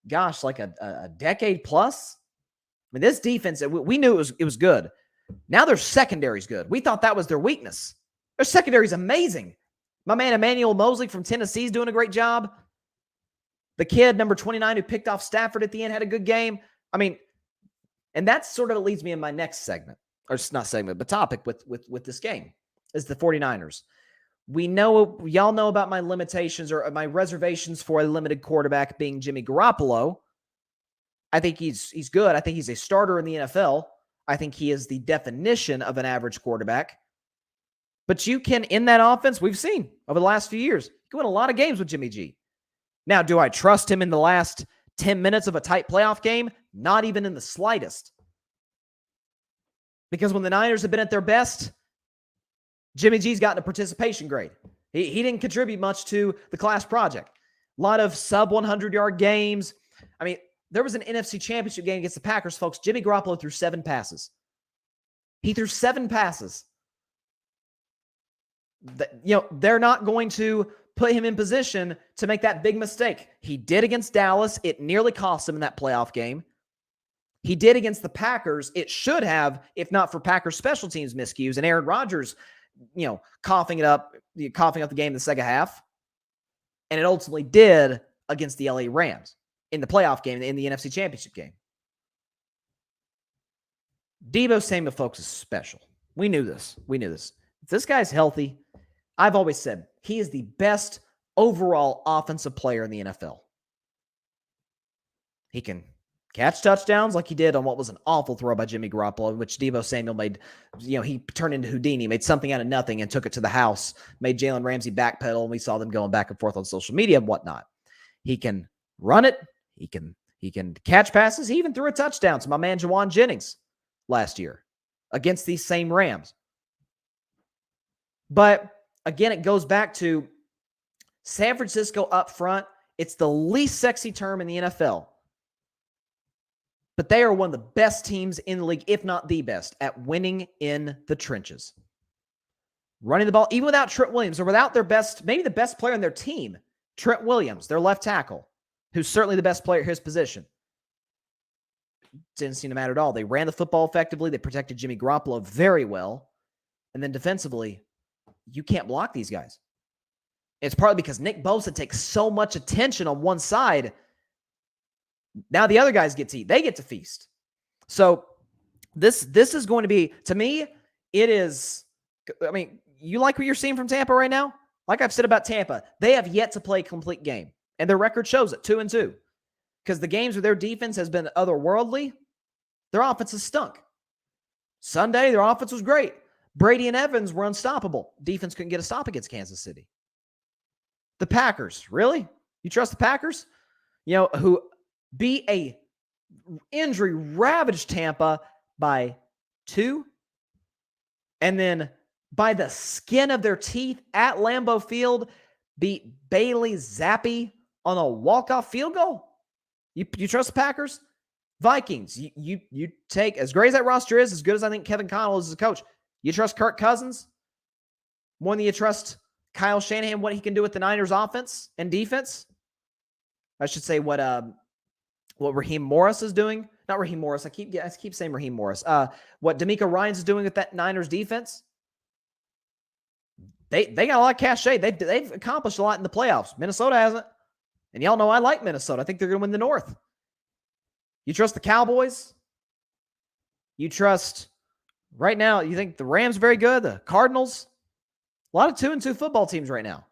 gosh, like a decade plus. I mean, this defense, we knew it was good. Now their secondary's good. We thought that was their weakness. Their secondary's amazing. My man Emmanuel Mosley from Tennessee is doing a great job. The kid, number 29, who picked off Stafford at the end, had a good game. I mean, and that's sort of what leads me in my next segment. Or not segment, but topic with this game, is the 49ers. Y'all know about my limitations or my reservations for a limited quarterback being Jimmy Garoppolo. I think he's good. I think he's a starter in the NFL. I think he is the definition of an average quarterback. But you can, in that offense, we've seen over the last few years, you can win a lot of games with Jimmy G. Now, do I trust him in the last 10 minutes of a tight playoff game? Not even in the slightest. Because when the Niners have been at their best, Jimmy G's gotten a participation grade. He didn't contribute much to the class project. A lot of sub-100-yard games. I mean, there was an NFC Championship game against the Packers, folks. Jimmy Garoppolo threw 7 passes. He threw 7 passes. They're not going to put him in position to make that big mistake. He did against Dallas. It nearly cost him in that playoff game. He did against the Packers. It should have, if not for Packers special teams miscues and Aaron Rodgers, coughing up the game in the second half. And it ultimately did against the LA Rams in the playoff game, in the NFC Championship game. Deebo Samuel, folks, is special. We knew this. If this guy's healthy, I've always said he is the best overall offensive player in the NFL. He can catch touchdowns like he did on what was an awful throw by Jimmy Garoppolo, in which Deebo Samuel made, he turned into Houdini, made something out of nothing and took it to the house, made Jalen Ramsey backpedal, and we saw them going back and forth on social media and whatnot. He can run it. He can catch passes. He even threw a touchdown to my man Juwan Jennings last year against these same Rams. But again, it goes back to San Francisco up front. It's the least sexy term in the NFL. But they are one of the best teams in the league, if not the best, at winning in the trenches. Running the ball, even without Trent Williams, or without their best, maybe the best player on their team, Trent Williams, their left tackle, who's certainly the best player at his position. Didn't seem to matter at all. They ran the football effectively. They protected Jimmy Garoppolo very well. And then defensively, you can't block these guys. It's partly because Nick Bosa takes so much attention on one side. Now the other guys get to eat. They get to feast. So this is going to be, to me, it is, you like what you're seeing from Tampa right now? Like I've said about Tampa, they have yet to play a complete game. And their record shows it, 2-2. Because the games where their defense has been otherworldly, their offense has stunk. Sunday, their offense was great. Brady and Evans were unstoppable. Defense couldn't get a stop against Kansas City. The Packers, really? You trust the Packers? Who beat a injury-ravaged Tampa by 2, and then by the skin of their teeth at Lambeau Field, beat Bailey Zappi on a walk-off field goal? You trust the Packers? Vikings, you take, as great as that roster is, as good as I think Kevin Connell is as a coach, you trust Kirk Cousins more than you trust Kyle Shanahan, what he can do with the Niners offense and defense? I should say what Raheem Morris is doing. Not Raheem Morris. I keep saying Raheem Morris. What D'Amico Ryans doing with that Niners defense? They got a lot of cachet. They've accomplished a lot in the playoffs. Minnesota hasn't. And y'all know I like Minnesota. I think they're going to win the North. You trust the Cowboys? You trust right now, you think the Rams are very good? The Cardinals? A lot of 2-2 football teams right now.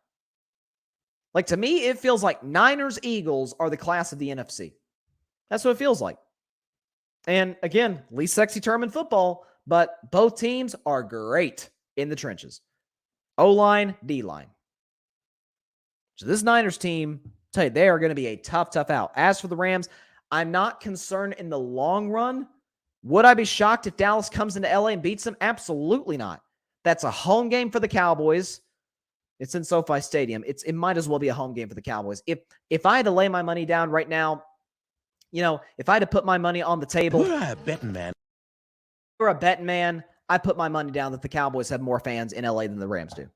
Like, to me, it feels like Niners, Eagles are the class of the NFC. That's what it feels like. And again, least sexy term in football, but both teams are great in the trenches. O-line, D-line. So this Niners team, I'll tell you, they are going to be a tough out. As for the Rams, I'm not concerned in the long run. Would I be shocked if Dallas comes into LA and beats them? Absolutely not. That's a home game for the Cowboys. It's in SoFi Stadium. It might as well be a home game for the Cowboys. If I had to lay my money down right now, if I had to put my money on the table. You're a betting man. You're a betting man. I put my money down that the Cowboys have more fans in LA than the Rams do.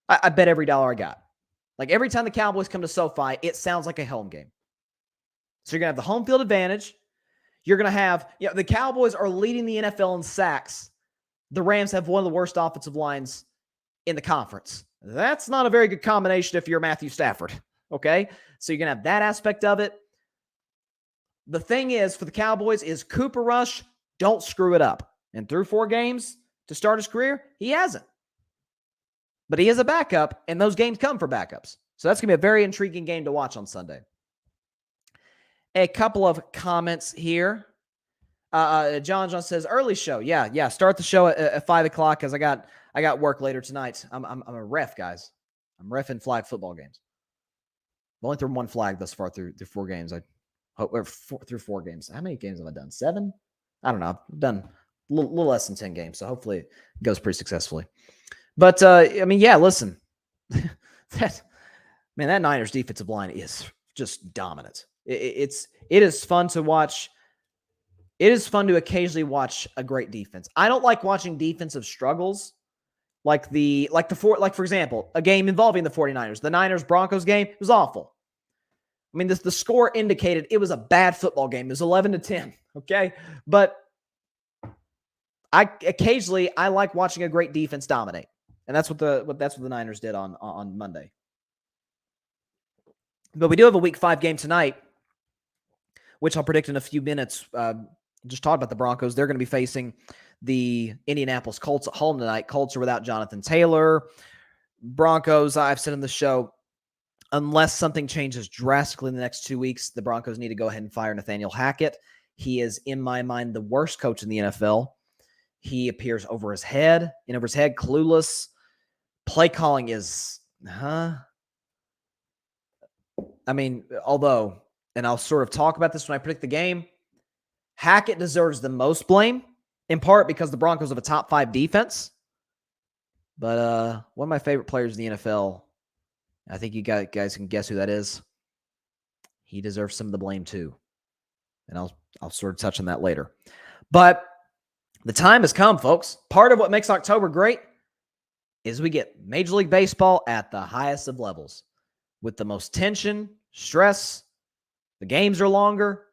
I bet every dollar I got. Like, every time the Cowboys come to SoFi, it sounds like a home game. So you're going to have the home field advantage. You're going to have, the Cowboys are leading the NFL in sacks. The Rams have one of the worst offensive lines in the conference. That's not a very good combination if you're Matthew Stafford. Okay? So you're going to have that aspect of it. The thing is, for the Cowboys, is Cooper Rush, don't screw it up. And through 4 games to start his career, he hasn't. But he is a backup, and those games come for backups. So that's going to be a very intriguing game to watch on Sunday. A couple of comments here. John says, early show. Yeah. Start the show at 5 o'clock because I got work later tonight. I'm a ref, guys. I'm reffing flag football games. I've only thrown one flag thus far through 4 games. Through 4 games. How many games have I done? 7? I don't know. I've done a little less than 10 games, so hopefully it goes pretty successfully. But, listen. That Niners defensive line is just dominant. It is fun to watch. It is fun to occasionally watch a great defense. I don't like watching defensive struggles for example, a game involving the 49ers. The Niners-Broncos game was awful. I mean, the score indicated it was a bad football game. It was 11-10, okay? But I like watching a great defense dominate. And that's what the Niners did on Monday. But we do have a Week 5 game tonight, which I'll predict in a few minutes. Just talked about the Broncos. They're going to be facing the Indianapolis Colts at home tonight. Colts are without Jonathan Taylor. Broncos, I've said in the show, unless something changes drastically in the next 2 weeks, the Broncos need to go ahead and fire Nathaniel Hackett. He is, in my mind, the worst coach in the NFL. He appears over his head, clueless. Play calling is, although, and I'll sort of talk about this when I predict the game, Hackett deserves the most blame, in part because the Broncos have a top 5 defense. But one of my favorite players in the NFL, I think you guys can guess who that is. He deserves some of the blame too. And I'll sort of touch on that later. But the time has come, folks. Part of what makes October great is we get Major League Baseball at the highest of levels with the most tension, stress. The games are longer.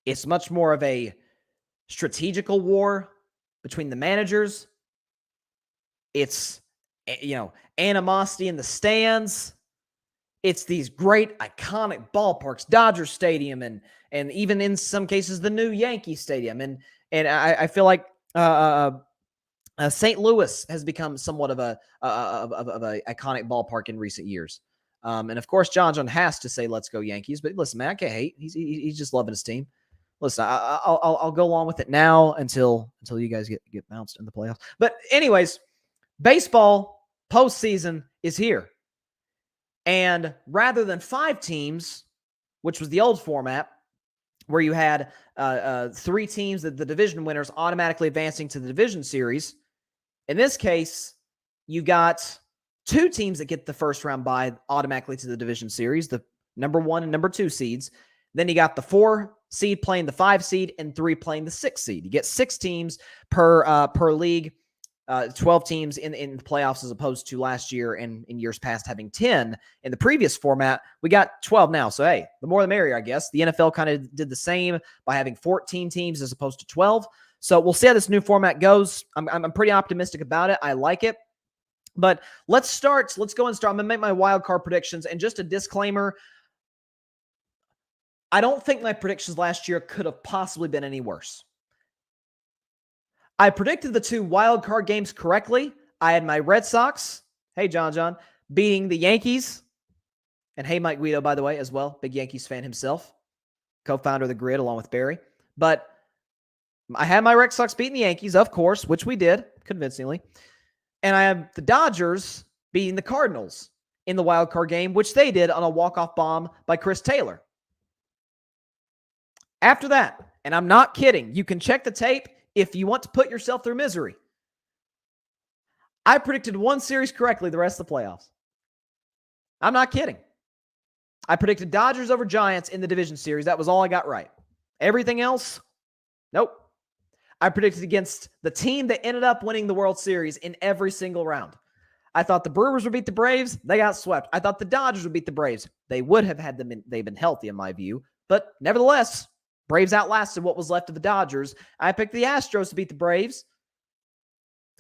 It's much more of a strategical war between the managers. It's, animosity in the stands. It's these great, iconic ballparks, Dodger Stadium, and even in some cases, the new Yankee Stadium. And I feel like St. Louis has become somewhat of a iconic ballpark in recent years. And of course, John has to say, "Let's go Yankees." But listen, man, I can't hate. He's just loving his team. Listen, I'll go along with it now until you guys get bounced in the playoffs. But anyways, baseball postseason is here, and rather than 5 teams, which was the old format, where you had 3 teams, the division winners automatically advancing to the division series. In this case, you got 2 teams that get the first round bye automatically to the division series, the number 1 and number 2 seeds. Then you got the 4 seed playing the 5 seed and 3 playing the 6 seed. You get 6 teams per league. 12 teams in the playoffs as opposed to last year and in years past having 10 in the previous format. We got 12 now. So, hey, the more the merrier, I guess. The NFL kind of did the same by having 14 teams as opposed to 12. So we'll see how this new format goes. I'm pretty optimistic about it. I like it. But let's go and start. I'm going to make my wild card predictions. And just a disclaimer, I don't think my predictions last year could have possibly been any worse. I predicted the 2 wild card games correctly. I had my Red Sox, hey John, beating the Yankees. And hey Mike Guido, by the way, as well. Big Yankees fan himself. Co-founder of the Grid along with Barry. But I had my Red Sox beating the Yankees, of course, which we did convincingly. And I have the Dodgers beating the Cardinals in the wild card game, which they did on a walk-off bomb by Chris Taylor. After that, and I'm not kidding, you can check the tape if you want to put yourself through misery. I predicted 1 series correctly the rest of the playoffs. I'm not kidding. I predicted Dodgers over Giants in the division series. That was all I got right. Everything else, nope. I predicted against the team that ended up winning the World Series in every single round. I thought the Brewers would beat the Braves. They got swept. I thought the Dodgers would beat the Braves. They would have had them. They've been healthy in my view. But nevertheless, Braves outlasted what was left of the Dodgers. I picked the Astros to beat the Braves.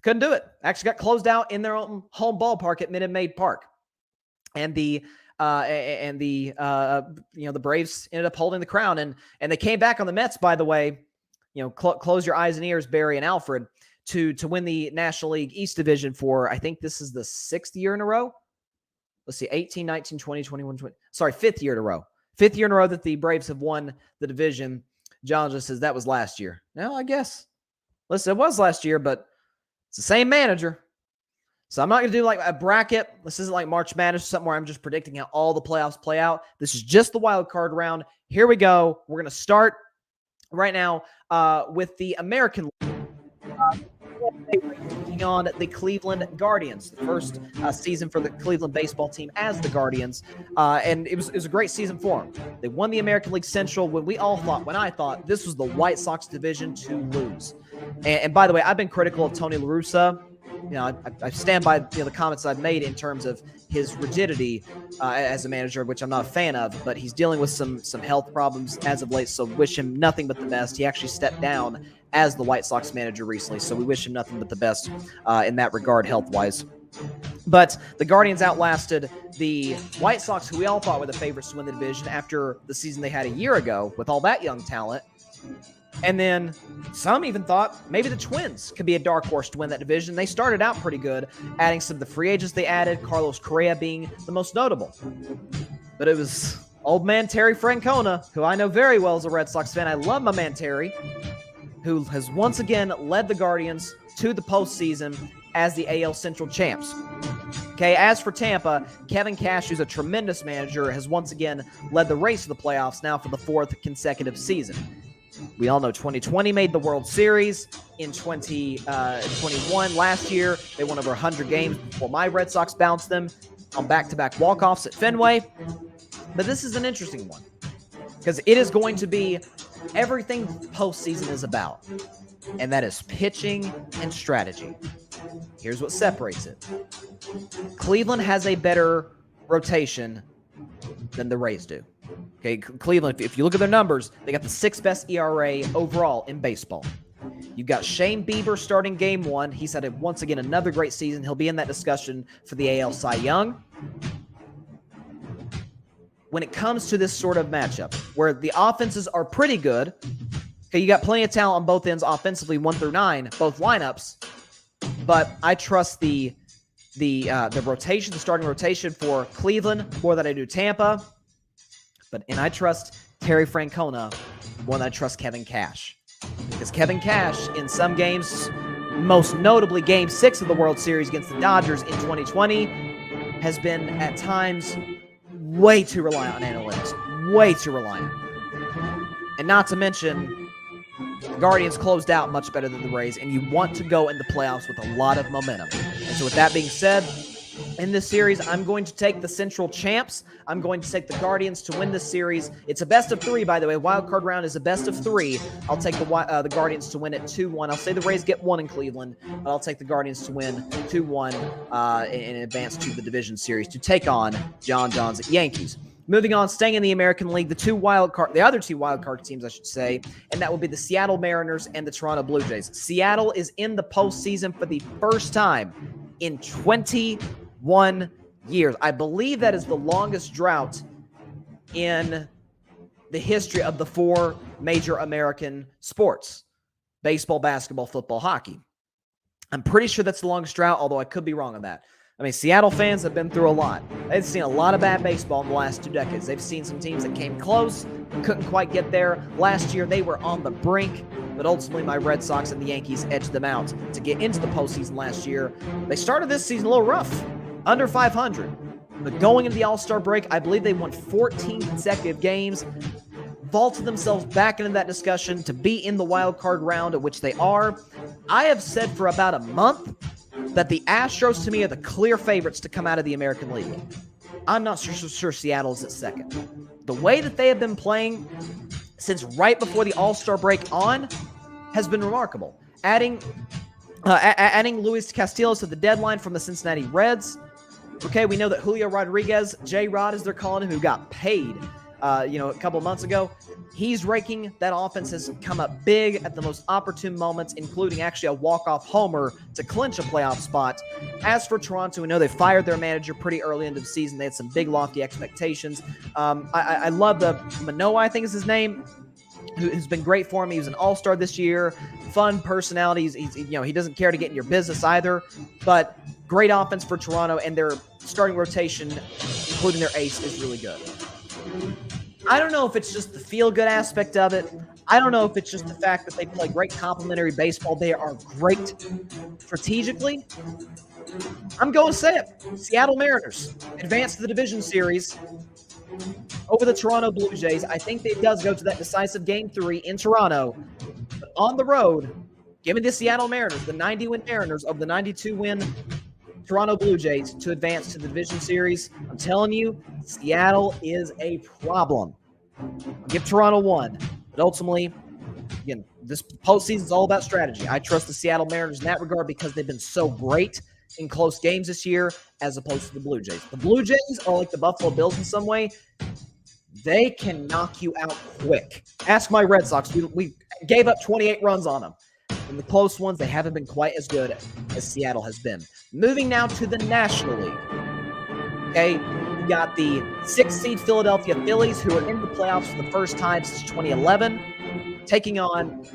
Couldn't do it. Actually got closed out in their own home ballpark at Minute Maid Park. And the Braves ended up holding the crown. And they came back on the Mets, by the way. Close your eyes and ears, Barry and Alfred, to win the National League East Division for, I think this is the 6th year in a row. Let's see, 18, 19, 20, 21, 20. Sorry, 5th year in a row. 5th year in a row that the Braves have won the division. John just says that was last year. No, I guess. Listen, it was last year, but it's the same manager. So I'm not going to do like a bracket. This isn't like March Madness or something where I'm just predicting how all the playoffs play out. This is just the wild card round. Here we go. We're going to start right now with the American League. Taking on the Cleveland Guardians, the first season for the Cleveland baseball team as the Guardians, and it was a great season for them. They won the American League Central when I thought this was the White Sox division to lose. And by the way, I've been critical of Tony La Russa. I stand by the comments I've made in terms of his rigidity as a manager, which I'm not a fan of, but he's dealing with some health problems as of late, so wish him nothing but the best. He actually stepped down as the White Sox manager recently, so we wish him nothing but the best in that regard health-wise. But the Guardians outlasted the White Sox, who we all thought were the favorites to win the division after the season they had a year ago with all that young talent. And then some even thought maybe the Twins could be a dark horse to win that division. They started out pretty good, adding some of the free agents they added, Carlos Correa being the most notable. But it was old man Terry Francona, who I know very well as a Red Sox fan. I love my man Terry, who has once again led the Guardians to the postseason as the AL Central champs. Okay, as for Tampa, Kevin Cash, who's a tremendous manager, has once again led the race to the playoffs now for the 4th consecutive season. We all know 2020 made the World Series. In 2021, last year, they won over 100 games before my Red Sox bounced them on back-to-back walk-offs at Fenway. But this is an interesting one because it is going to be everything postseason is about, and that is pitching and strategy. Here's what separates it. Cleveland has a better rotation than the Rays do. Okay, Cleveland, if you look at their numbers, they got the 6th best ERA overall in baseball. You've got Shane Bieber starting game 1. He's had, once again, another great season. He'll be in that discussion for the AL Cy Young. When it comes to this sort of matchup, where the offenses are pretty good, okay, you got plenty of talent on both ends offensively, 1 through 9, both lineups, but I trust the rotation, the starting rotation for Cleveland more than I do Tampa. And I trust Terry Francona more than I trust Kevin Cash. Because Kevin Cash, in some games, most notably Game 6 of the World Series against the Dodgers in 2020, has been, at times, way too reliant on analytics. Way too reliant. And not to mention, the Guardians closed out much better than the Rays, and you want to go in the playoffs with a lot of momentum. And so with that being said, in this series. I'm going to take the Central champs. I'm going to take the Guardians to win this series. It's a best of 3, by the way. Wild card round is a best of 3. I'll take the Guardians to win it 2-1. I'll say the Rays get 1 in Cleveland, but I'll take the Guardians to win 2-1 and advance to the division series to take on John John's Yankees. Moving on, staying in the American League, the other two wild card teams, I should say, and that would be the Seattle Mariners and the Toronto Blue Jays. Seattle is in the postseason for the first time in 21 years. I believe that is the longest drought in the history of the 4 major American sports: baseball, basketball, football, hockey. I'm pretty sure that's the longest drought, although I could be wrong on that. I mean, Seattle fans have been through a lot. They've seen a lot of bad baseball in the last 2 decades. They've seen some teams that came close, couldn't quite get there. Last year, they were on the brink, but ultimately my Red Sox and the Yankees edged them out to get into the postseason last year. They started this season a little rough, under 500. But going into the All-Star break, I believe they won 14 consecutive games, vaulted themselves back into that discussion to be in the wild card round, at which they are. I have said for about a month that the Astros, to me, are the clear favorites to come out of the American League. I'm not sure Seattle is at second. The way that they have been playing since right before the All-Star break on has been remarkable. Adding Luis Castillo to the deadline from the Cincinnati Reds. Okay, we know that Julio Rodriguez, J-Rod as they're calling him, who got paid a couple of months ago, he's raking. That offense has come up big at the most opportune moments, including actually a walk-off homer to clinch a playoff spot. As for Toronto, we know they fired their manager pretty early into the season. They had some big, lofty expectations. I love the Manoah, I think is his name, who's been great for him. He was an all-star this year. Fun personality. He doesn't care to get in your business either. But great offense for Toronto, and their starting rotation, including their ace, is really good. I don't know if it's just the feel-good aspect of it. I don't know if it's just the fact that they play great complementary baseball. They are great strategically. I'm going to say it. Seattle Mariners advance to the division series over the Toronto Blue Jays. I think it does go to that decisive Game 3 in Toronto. But on the road, give me the Seattle Mariners, the 90-win Mariners of the 92-win Toronto Blue Jays to advance to the division series. I'm telling you, Seattle is a problem. I'll give Toronto 1, but ultimately, again, this postseason is all about strategy. I trust the Seattle Mariners in that regard because they've been so great in close games this year as opposed to the Blue Jays. The Blue Jays are like the Buffalo Bills in some way. They can knock you out quick. Ask my Red Sox. We gave up 28 runs on them. In the close ones, they haven't been quite as good as Seattle has been. Moving now to the National League. Okay, we got the 6th seed Philadelphia Phillies, who are in the playoffs for the first time since 2011, taking on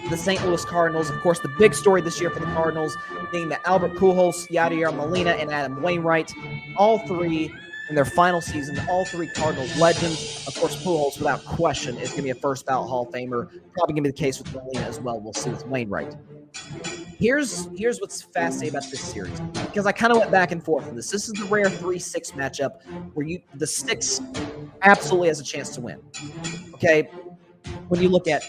the St. Louis Cardinals. Of course, the big story this year for the Cardinals being that Albert Pujols, Yadier Molina, and Adam Wainwright, all 3 in their final season, all 3 Cardinals legends. Of course, Pujols, without question, is going to be a first-ballot Hall of Famer. Probably going to be the case with Molina as well. We'll see with Wainwright. Here's what's fascinating about this series, because I kind of went back and forth with this. This is the rare 3-6 matchup where the 6 absolutely has a chance to win. Okay, when you look at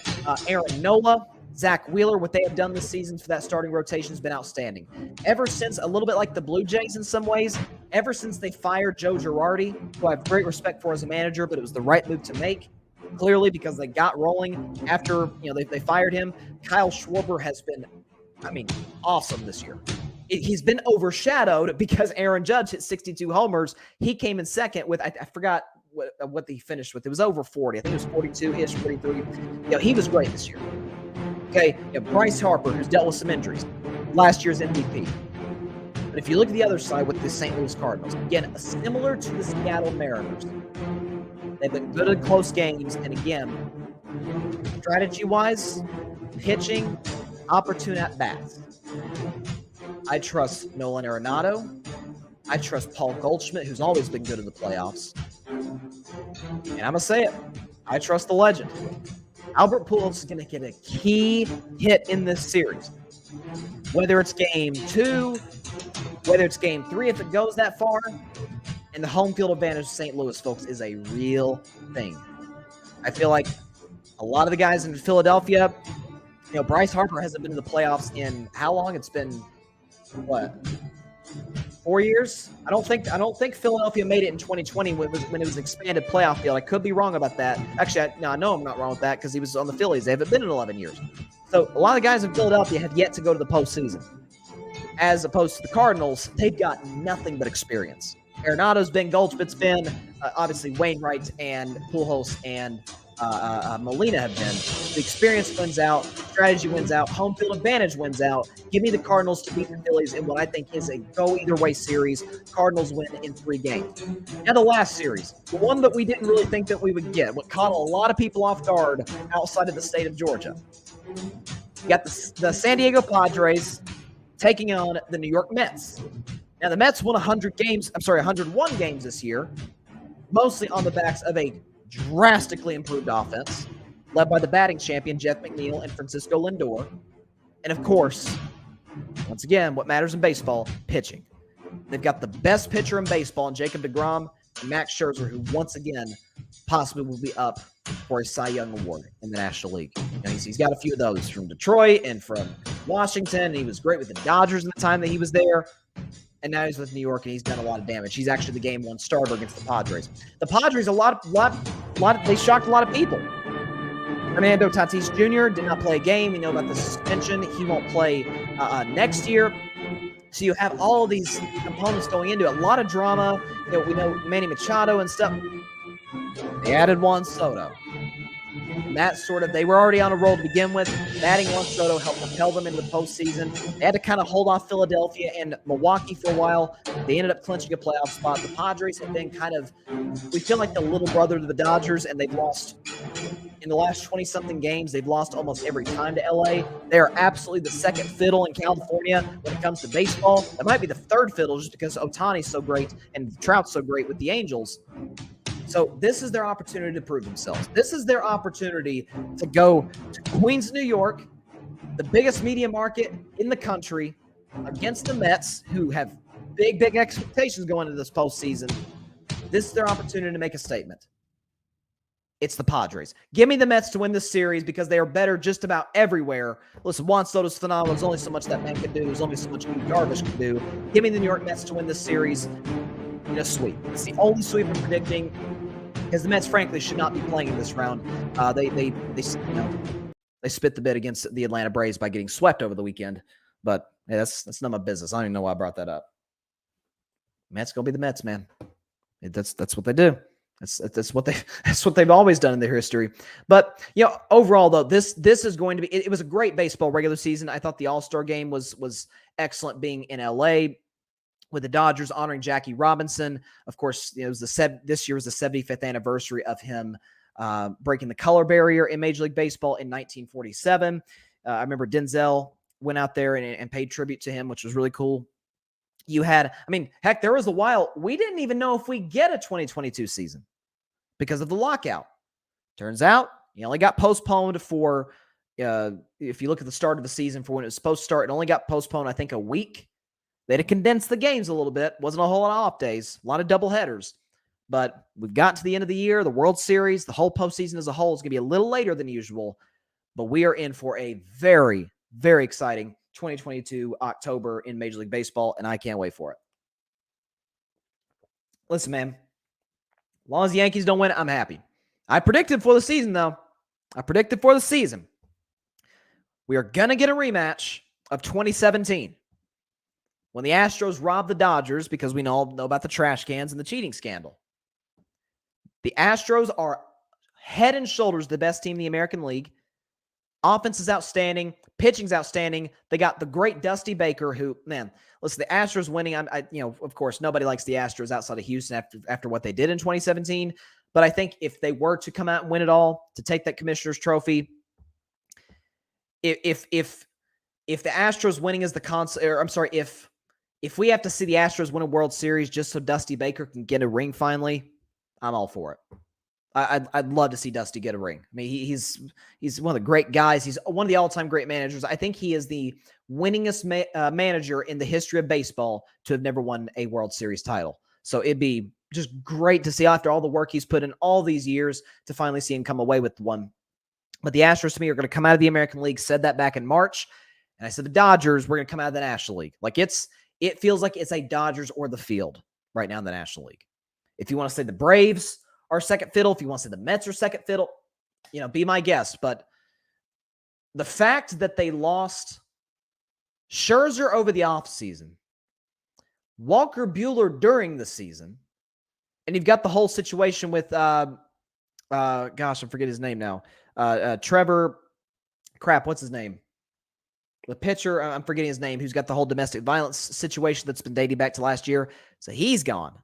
Aaron Nola, Zach Wheeler, what they have done this season for that starting rotation has been outstanding. Ever since, a little bit like the Blue Jays in some ways, ever since they fired Joe Girardi, who I have great respect for as a manager, but it was the right move to make, clearly, because they got rolling after they fired him. Kyle Schwarber has been, awesome this year. He's been overshadowed because Aaron Judge hit 62 homers. He came in second with, I forgot what he finished with. It was over 40. I think it was 42-ish, 43. He was great this year. Okay, Bryce Harper, who's dealt with some injuries, last year's MVP. But if you look at the other side with the St. Louis Cardinals, again, similar to the Seattle Mariners, they've been good at close games. And again, strategy-wise, pitching, opportune at-bats. I trust Nolan Arenado. I trust Paul Goldschmidt, who's always been good in the playoffs. And I'm going to say it. I trust the legend. Albert Pujols is going to get a key hit in this series. Whether it's Game 2, whether it's Game 3, if it goes that far, and the home field advantage of St. Louis, folks, is a real thing. I feel like a lot of the guys in Philadelphia, Bryce Harper hasn't been in the playoffs in how long? It's been, 4 years. I don't think Philadelphia made it in 2020 when it was an expanded playoff field. I could be wrong about that. Actually, I know I'm not wrong with that because he was on the Phillies. They haven't been in 11 years. So a lot of guys in Philadelphia have yet to go to the postseason. As opposed to the Cardinals, they've got nothing but experience. Arenado's been, Goldschmidt's been, obviously Wainwright and Pujols and Molina have been. The experience wins out, strategy wins out, home field advantage wins out. Give me the Cardinals to beat the Phillies in what I think is a go-either-way series. Cardinals win in 3 games. Now the last series, the one that we didn't really think that we would get, what caught a lot of people off guard outside of the state of Georgia. You got the San Diego Padres taking on the New York Mets. Now, the Mets won 101 games this year, mostly on the backs of a drastically improved offense, led by the batting champion, Jeff McNeil and Francisco Lindor. And, of course, once again, what matters in baseball, pitching. They've got the best pitcher in baseball in Jacob deGrom and Max Scherzer, who once again possibly will be up for a Cy Young Award in the National League. And he's got a few of those from Detroit and from Washington. And he was great with the Dodgers in the time that he was there. And now he's with New York, and he's done a lot of damage. He's actually the game 1 starter against the Padres. The Padres, they shocked a lot of people. Fernando Tatis Jr. did not play a game. We know about the suspension. He won't play next year. So you have all of these components going into it. A lot of drama. We know Manny Machado and stuff. They added Juan Soto. And that they were already on a roll to begin with. Adding Juan Soto helped propel them into the postseason. They had to kind of hold off Philadelphia and Milwaukee for a while. They ended up clinching a playoff spot. The Padres have been we feel like the little brother to the Dodgers, and they've lost, in the last 20-something games, they've lost almost every time to LA. They are absolutely the second fiddle in California when it comes to baseball. It might be the third fiddle just because Ohtani's so great and Trout's so great with the Angels. So this is their opportunity to prove themselves. This is their opportunity to go to Queens, New York, the biggest media market in the country, against the Mets, who have big, big expectations going into this postseason. This is their opportunity to make a statement. It's the Padres. Give me the Mets to win this series because they are better just about everywhere. Listen, Juan Soto's phenomenal. There's only so much that man can do. There's only so much Darvish can do. Give me the New York Mets to win this series in a sweep. It's the only sweep I'm predicting because the Mets, frankly, should not be playing in this round. They spit the bit against the Atlanta Braves by getting swept over the weekend. But hey, that's none of my business. I don't even know why I brought that up. Mets gonna be the Mets, man. That's what they do. That's what they've always done in their history. But overall though, this is going to be. It was a great baseball regular season. I thought the All-Star game was excellent, being in LA with the Dodgers honoring Jackie Robinson. Of course, it was this year was the 75th anniversary of him breaking the color barrier in Major League Baseball in 1947. I remember Denzel went out there and paid tribute to him, which was really cool. You had, there was a while we didn't even know if we get a 2022 season because of the lockout. Turns out it only got postponed for, if you look at the start of the season for when it was supposed to start, it only got postponed, I think, a week. They had to condense the games a little bit. Wasn't a whole lot of off days, a lot of double headers. But we've got to the end of the year, the World Series, the whole postseason as a whole is going to be a little later than usual. But we are in for a very, very exciting 2022 October in Major League Baseball, and I can't wait for it. Listen, man, as long as the Yankees don't win, I'm happy. I predicted for the season, though. We are going to get a rematch of 2017 when the Astros robbed the Dodgers, because we all know about the trash cans and the cheating scandal. The Astros are head and shoulders the best team in the American League. Offense is outstanding. Pitching's outstanding. They got the great Dusty Baker, who, man, listen, the Astros winning, of course, nobody likes the Astros outside of Houston after what they did in 2017. But I think if they were to come out and win it all, to take that Commissioner's Trophy, if the Astros winning is the concept, or I'm sorry, if we have to see the Astros win a World Series just so Dusty Baker can get a ring finally, I'm all for it. I'd love to see Dusty get a ring. He's one of the great guys. He's one of the all-time great managers. I think he is the winningest manager in the history of baseball to have never won a World Series title. So it'd be just great to see, after all the work he's put in all these years, to finally see him come away with one. But the Astros, to me, are going to come out of the American League. Said that back in March. And I said the Dodgers, we're going to come out of the National League. Like, it's it feels like it's a Dodgers or the field right now in the National League. If you want to say the Braves are second fiddle, if you want to say the Mets are second fiddle, be my guest. But the fact that they lost Scherzer over the offseason, Walker Buehler during the season, and you've got the whole situation with, gosh, I forget his name now. Trevor, what's his name? The pitcher, I'm forgetting his name, who's got the whole domestic violence situation that's been dating back to last year. So he's gone.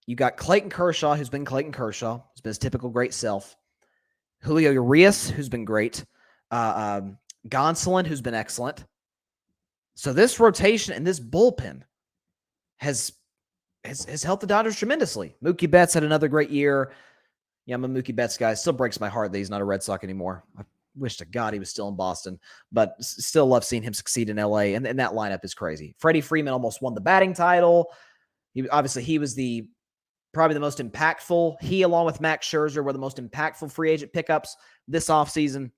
You got Clayton Kershaw, who's been Clayton Kershaw, who's been his typical great self. Julio Urias, who's been great. Gonsolin, who's been excellent. So this rotation and this bullpen has helped the Dodgers tremendously. Mookie Betts had another great year. Yeah, I'm a Mookie Betts guy. It still breaks my heart that he's not a Red Sox anymore. I wish to God he was still in Boston, but still love seeing him succeed in LA, and that lineup is crazy. Freddie Freeman almost won the batting title. He was probably the most impactful. He, along with Max Scherzer, were the most impactful free agent pickups this offseason.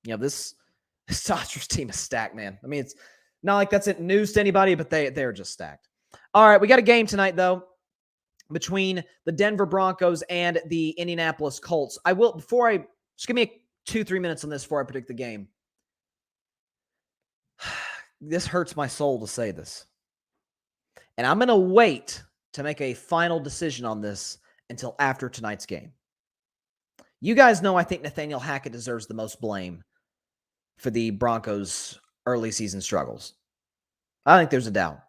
This Dodgers team is stacked, man. I mean, it's not like that's news to anybody, but they're just stacked. All right, we got a game tonight, though, between the Denver Broncos and the Indianapolis Colts. Just give me 2-3 minutes on this before I predict the game. This hurts my soul to say this. And I'm going to wait to make a final decision on this until after tonight's game. You guys know I think Nathaniel Hackett deserves the most blame for the Broncos' early season struggles. I think there's a doubt.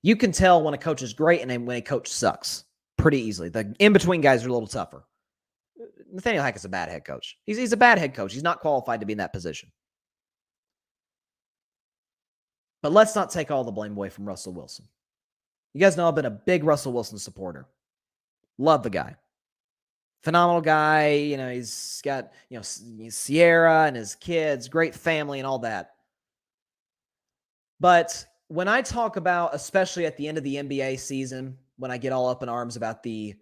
You can tell when a coach is great and when a coach sucks pretty easily. The in-between guys are a little tougher. Nathaniel Hackett's a bad head coach. He's a bad head coach. He's not qualified to be in that position. But let's not take all the blame away from Russell Wilson. You guys know I've been a big Russell Wilson supporter. Love the guy. Phenomenal guy. He's got, Sierra and his kids, great family and all that. But when I talk about, especially at the end of the NBA season, when I get all up in arms about the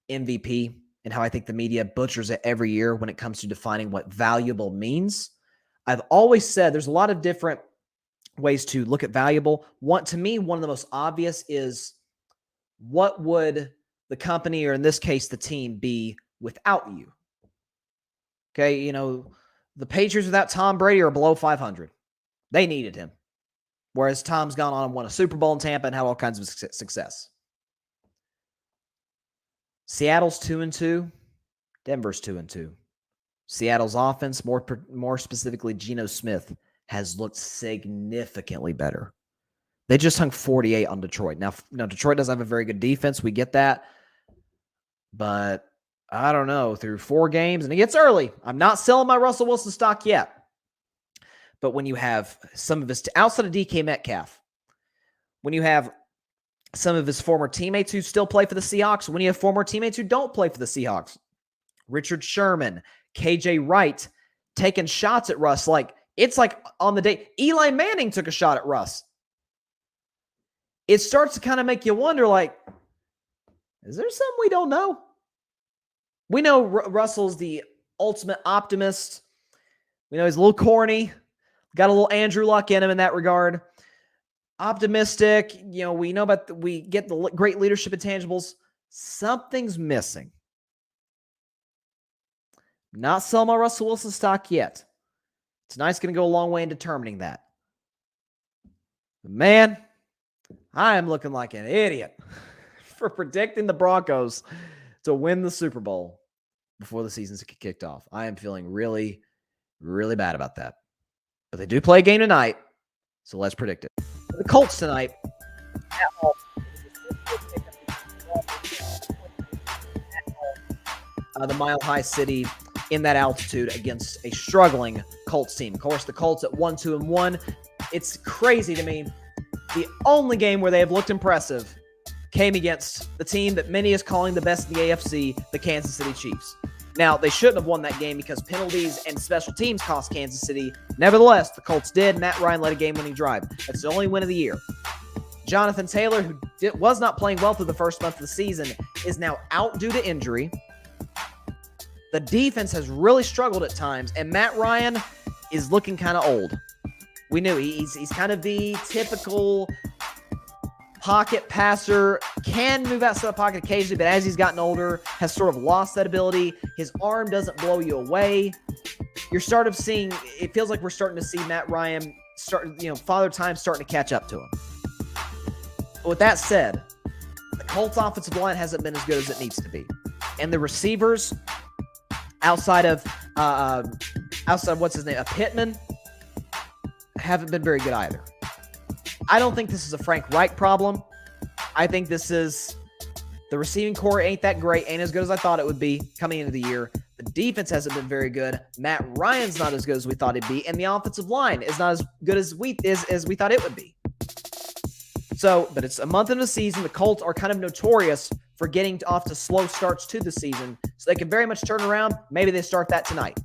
MVP and how I think the media butchers it every year when it comes to defining what valuable means, I've always said there's a lot of different ways to look at valuable. To me, one of the most obvious is, what would the company, or in this case, the team, be without you? Okay, the Patriots without Tom Brady are below 500. They needed him. Whereas Tom's gone on and won a Super Bowl in Tampa and had all kinds of success. Seattle's 2-2. Denver's 2-2. Seattle's offense, more specifically Geno Smith, has looked significantly better. They just hung 48 on Detroit. Now, Detroit doesn't have a very good defense. We get that. But I don't know. Through 4 games, and it gets early. I'm not selling my Russell Wilson stock yet. But when you have some of his, outside of DK Metcalf, when you have some of his former teammates who still play for the Seahawks, when you have former teammates who don't play for the Seahawks, Richard Sherman, KJ Wright, taking shots at Russ, it's like on the day Eli Manning took a shot at Russ. It starts to kind of make you wonder, is there something we don't know? We know Russell's the ultimate optimist. We know he's a little corny. Got a little Andrew Luck in him in that regard. Optimistic. We know we get the great leadership intangibles. Something's missing. Not selling my Russell Wilson stock yet. Tonight's going to go a long way in determining that. But man, I am looking like an idiot for predicting the Broncos to win the Super Bowl before the season's kicked off. I am feeling really, really bad about that. But they do play a game tonight, so let's predict it. The Colts tonight at home. The Mile High City in that altitude against a struggling Colts team. Of course, the Colts at 1-2-1. It's crazy to me. The only game where they have looked impressive came against the team that many is calling the best in the AFC, the Kansas City Chiefs. Now, they shouldn't have won that game because penalties and special teams cost Kansas City. Nevertheless, the Colts did. Matt Ryan led a game-winning drive. That's the only win of the year. Jonathan Taylor, who was not playing well through the first month of the season, is now out due to injury. The defense has really struggled at times, and Matt Ryan is looking kind of old. We knew he's kind of the typical pocket passer, can move outside the pocket occasionally, but as he's gotten older, has sort of lost that ability. His arm doesn't blow you away. You're sort of seeing, it feels like we're starting to see Matt Ryan Father Time starting to catch up to him. But with that said, the Colts offensive line hasn't been as good as it needs to be. And the receivers, outside of what's his name, Pittman, haven't been very good either. I don't think this is a Frank Reich problem. I think this is the receiving core ain't that great, ain't as good as I thought it would be coming into the year. The defense hasn't been very good. Matt Ryan's not as good as we thought it'd be, and the offensive line is not as good as we thought it would be. So, but it's a month into the season. The Colts are kind of notorious for getting off to slow starts to the season, so they can very much turn around. Maybe they start that tonight.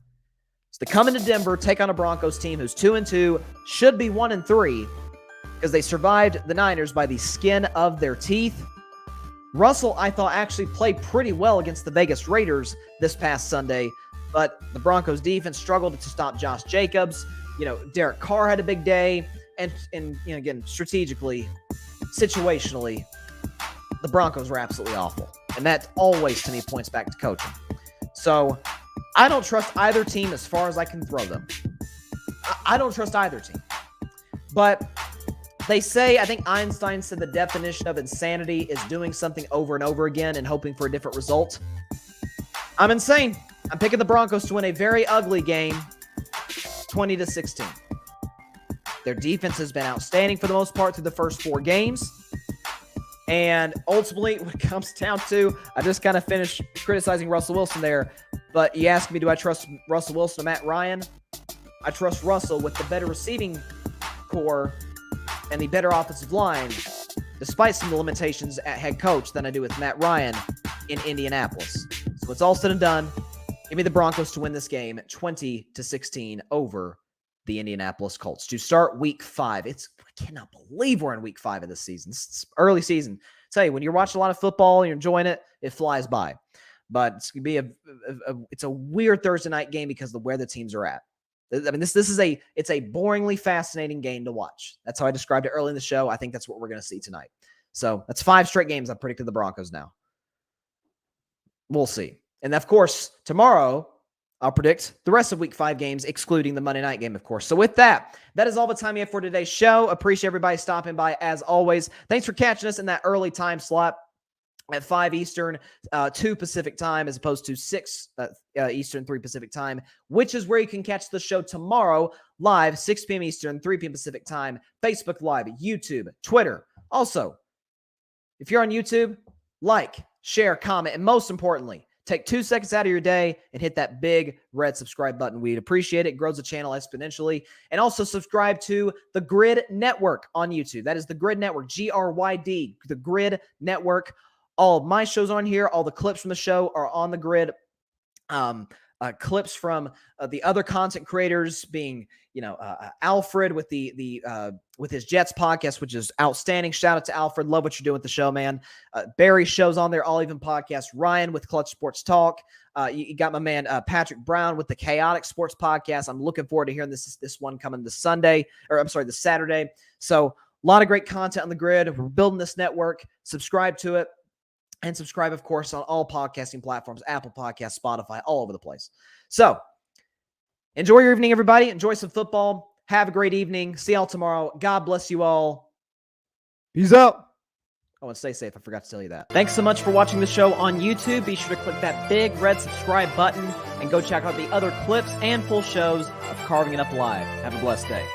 So they come into Denver, take on a Broncos team who's 2-2, should be 1-3, because they survived the Niners by the skin of their teeth. Russell, I thought, actually played pretty well against the Vegas Raiders this past Sunday, but the Broncos defense struggled to stop Josh Jacobs. Derek Carr had a big day, and again, strategically, situationally, the Broncos were absolutely awful. And that always, to me, points back to coaching. So I don't trust either team as far as I can throw them. I don't trust either team. But they say, I think Einstein said the definition of insanity is doing something over and over again and hoping for a different result. I'm insane. I'm picking the Broncos to win a very ugly game, 20-16. Their defense has been outstanding for the most part through the first 4 games. And ultimately, when it comes down to, I just kind of finished criticizing Russell Wilson there, but you asked me, do I trust Russell Wilson or Matt Ryan? I trust Russell with the better receiving core and the better offensive line, despite some of the limitations at head coach, than I do with Matt Ryan in Indianapolis. So it's all said and done. Give me the Broncos to win this game 20-16 over the Indianapolis Colts to start week 5. I cannot believe we're in week 5 of this season. It's early season. I tell you, when you're watching a lot of football, you're enjoying it, it flies by. But it's going to be it's a weird Thursday night game because of where the teams are at. I mean, it's a boringly fascinating game to watch. That's how I described it early in the show. I think that's what we're going to see tonight. So that's 5 straight games I predicted the Broncos now. We'll see. And of course, tomorrow, I'll predict the rest of week 5 games, excluding the Monday night game, of course. So with that is all the time we have for today's show. Appreciate everybody stopping by as always. Thanks for catching us in that early time slot at 5 Eastern, 2 Pacific time, as opposed to 6 Eastern, 3 Pacific time, which is where you can catch the show tomorrow live, 6 p.m. Eastern, 3 p.m. Pacific time, Facebook Live, YouTube, Twitter. Also, if you're on YouTube, like, share, comment, and most importantly, take 2 seconds out of your day and hit that big red subscribe button. We'd appreciate it. It grows the channel exponentially. And also subscribe to the Grid Network on YouTube. That is the Grid Network, GRYD, the Grid Network. All of my shows on here, all the clips from the show are on the Grid. Clips from the other content creators, being Alfred with with his Jets podcast, which is outstanding. Shout out to Alfred, love what you're doing with the show, man. Barry's shows on there, All Even podcast. Ryan with Clutch Sports Talk. You got my man Patrick Brown with the Chaotic Sports podcast. I'm looking forward to hearing this one coming this Saturday. So a lot of great content on the Grid. We're building this network. Subscribe to it. And subscribe, of course, on all podcasting platforms, Apple Podcasts, Spotify, all over the place. So, enjoy your evening, everybody. Enjoy some football. Have a great evening. See y'all tomorrow. God bless you all. Peace out. Oh, and stay safe. I forgot to tell you that. Thanks so much for watching the show on YouTube. Be sure to click that big red subscribe button and go check out the other clips and full shows of Carving It Up Live. Have a blessed day.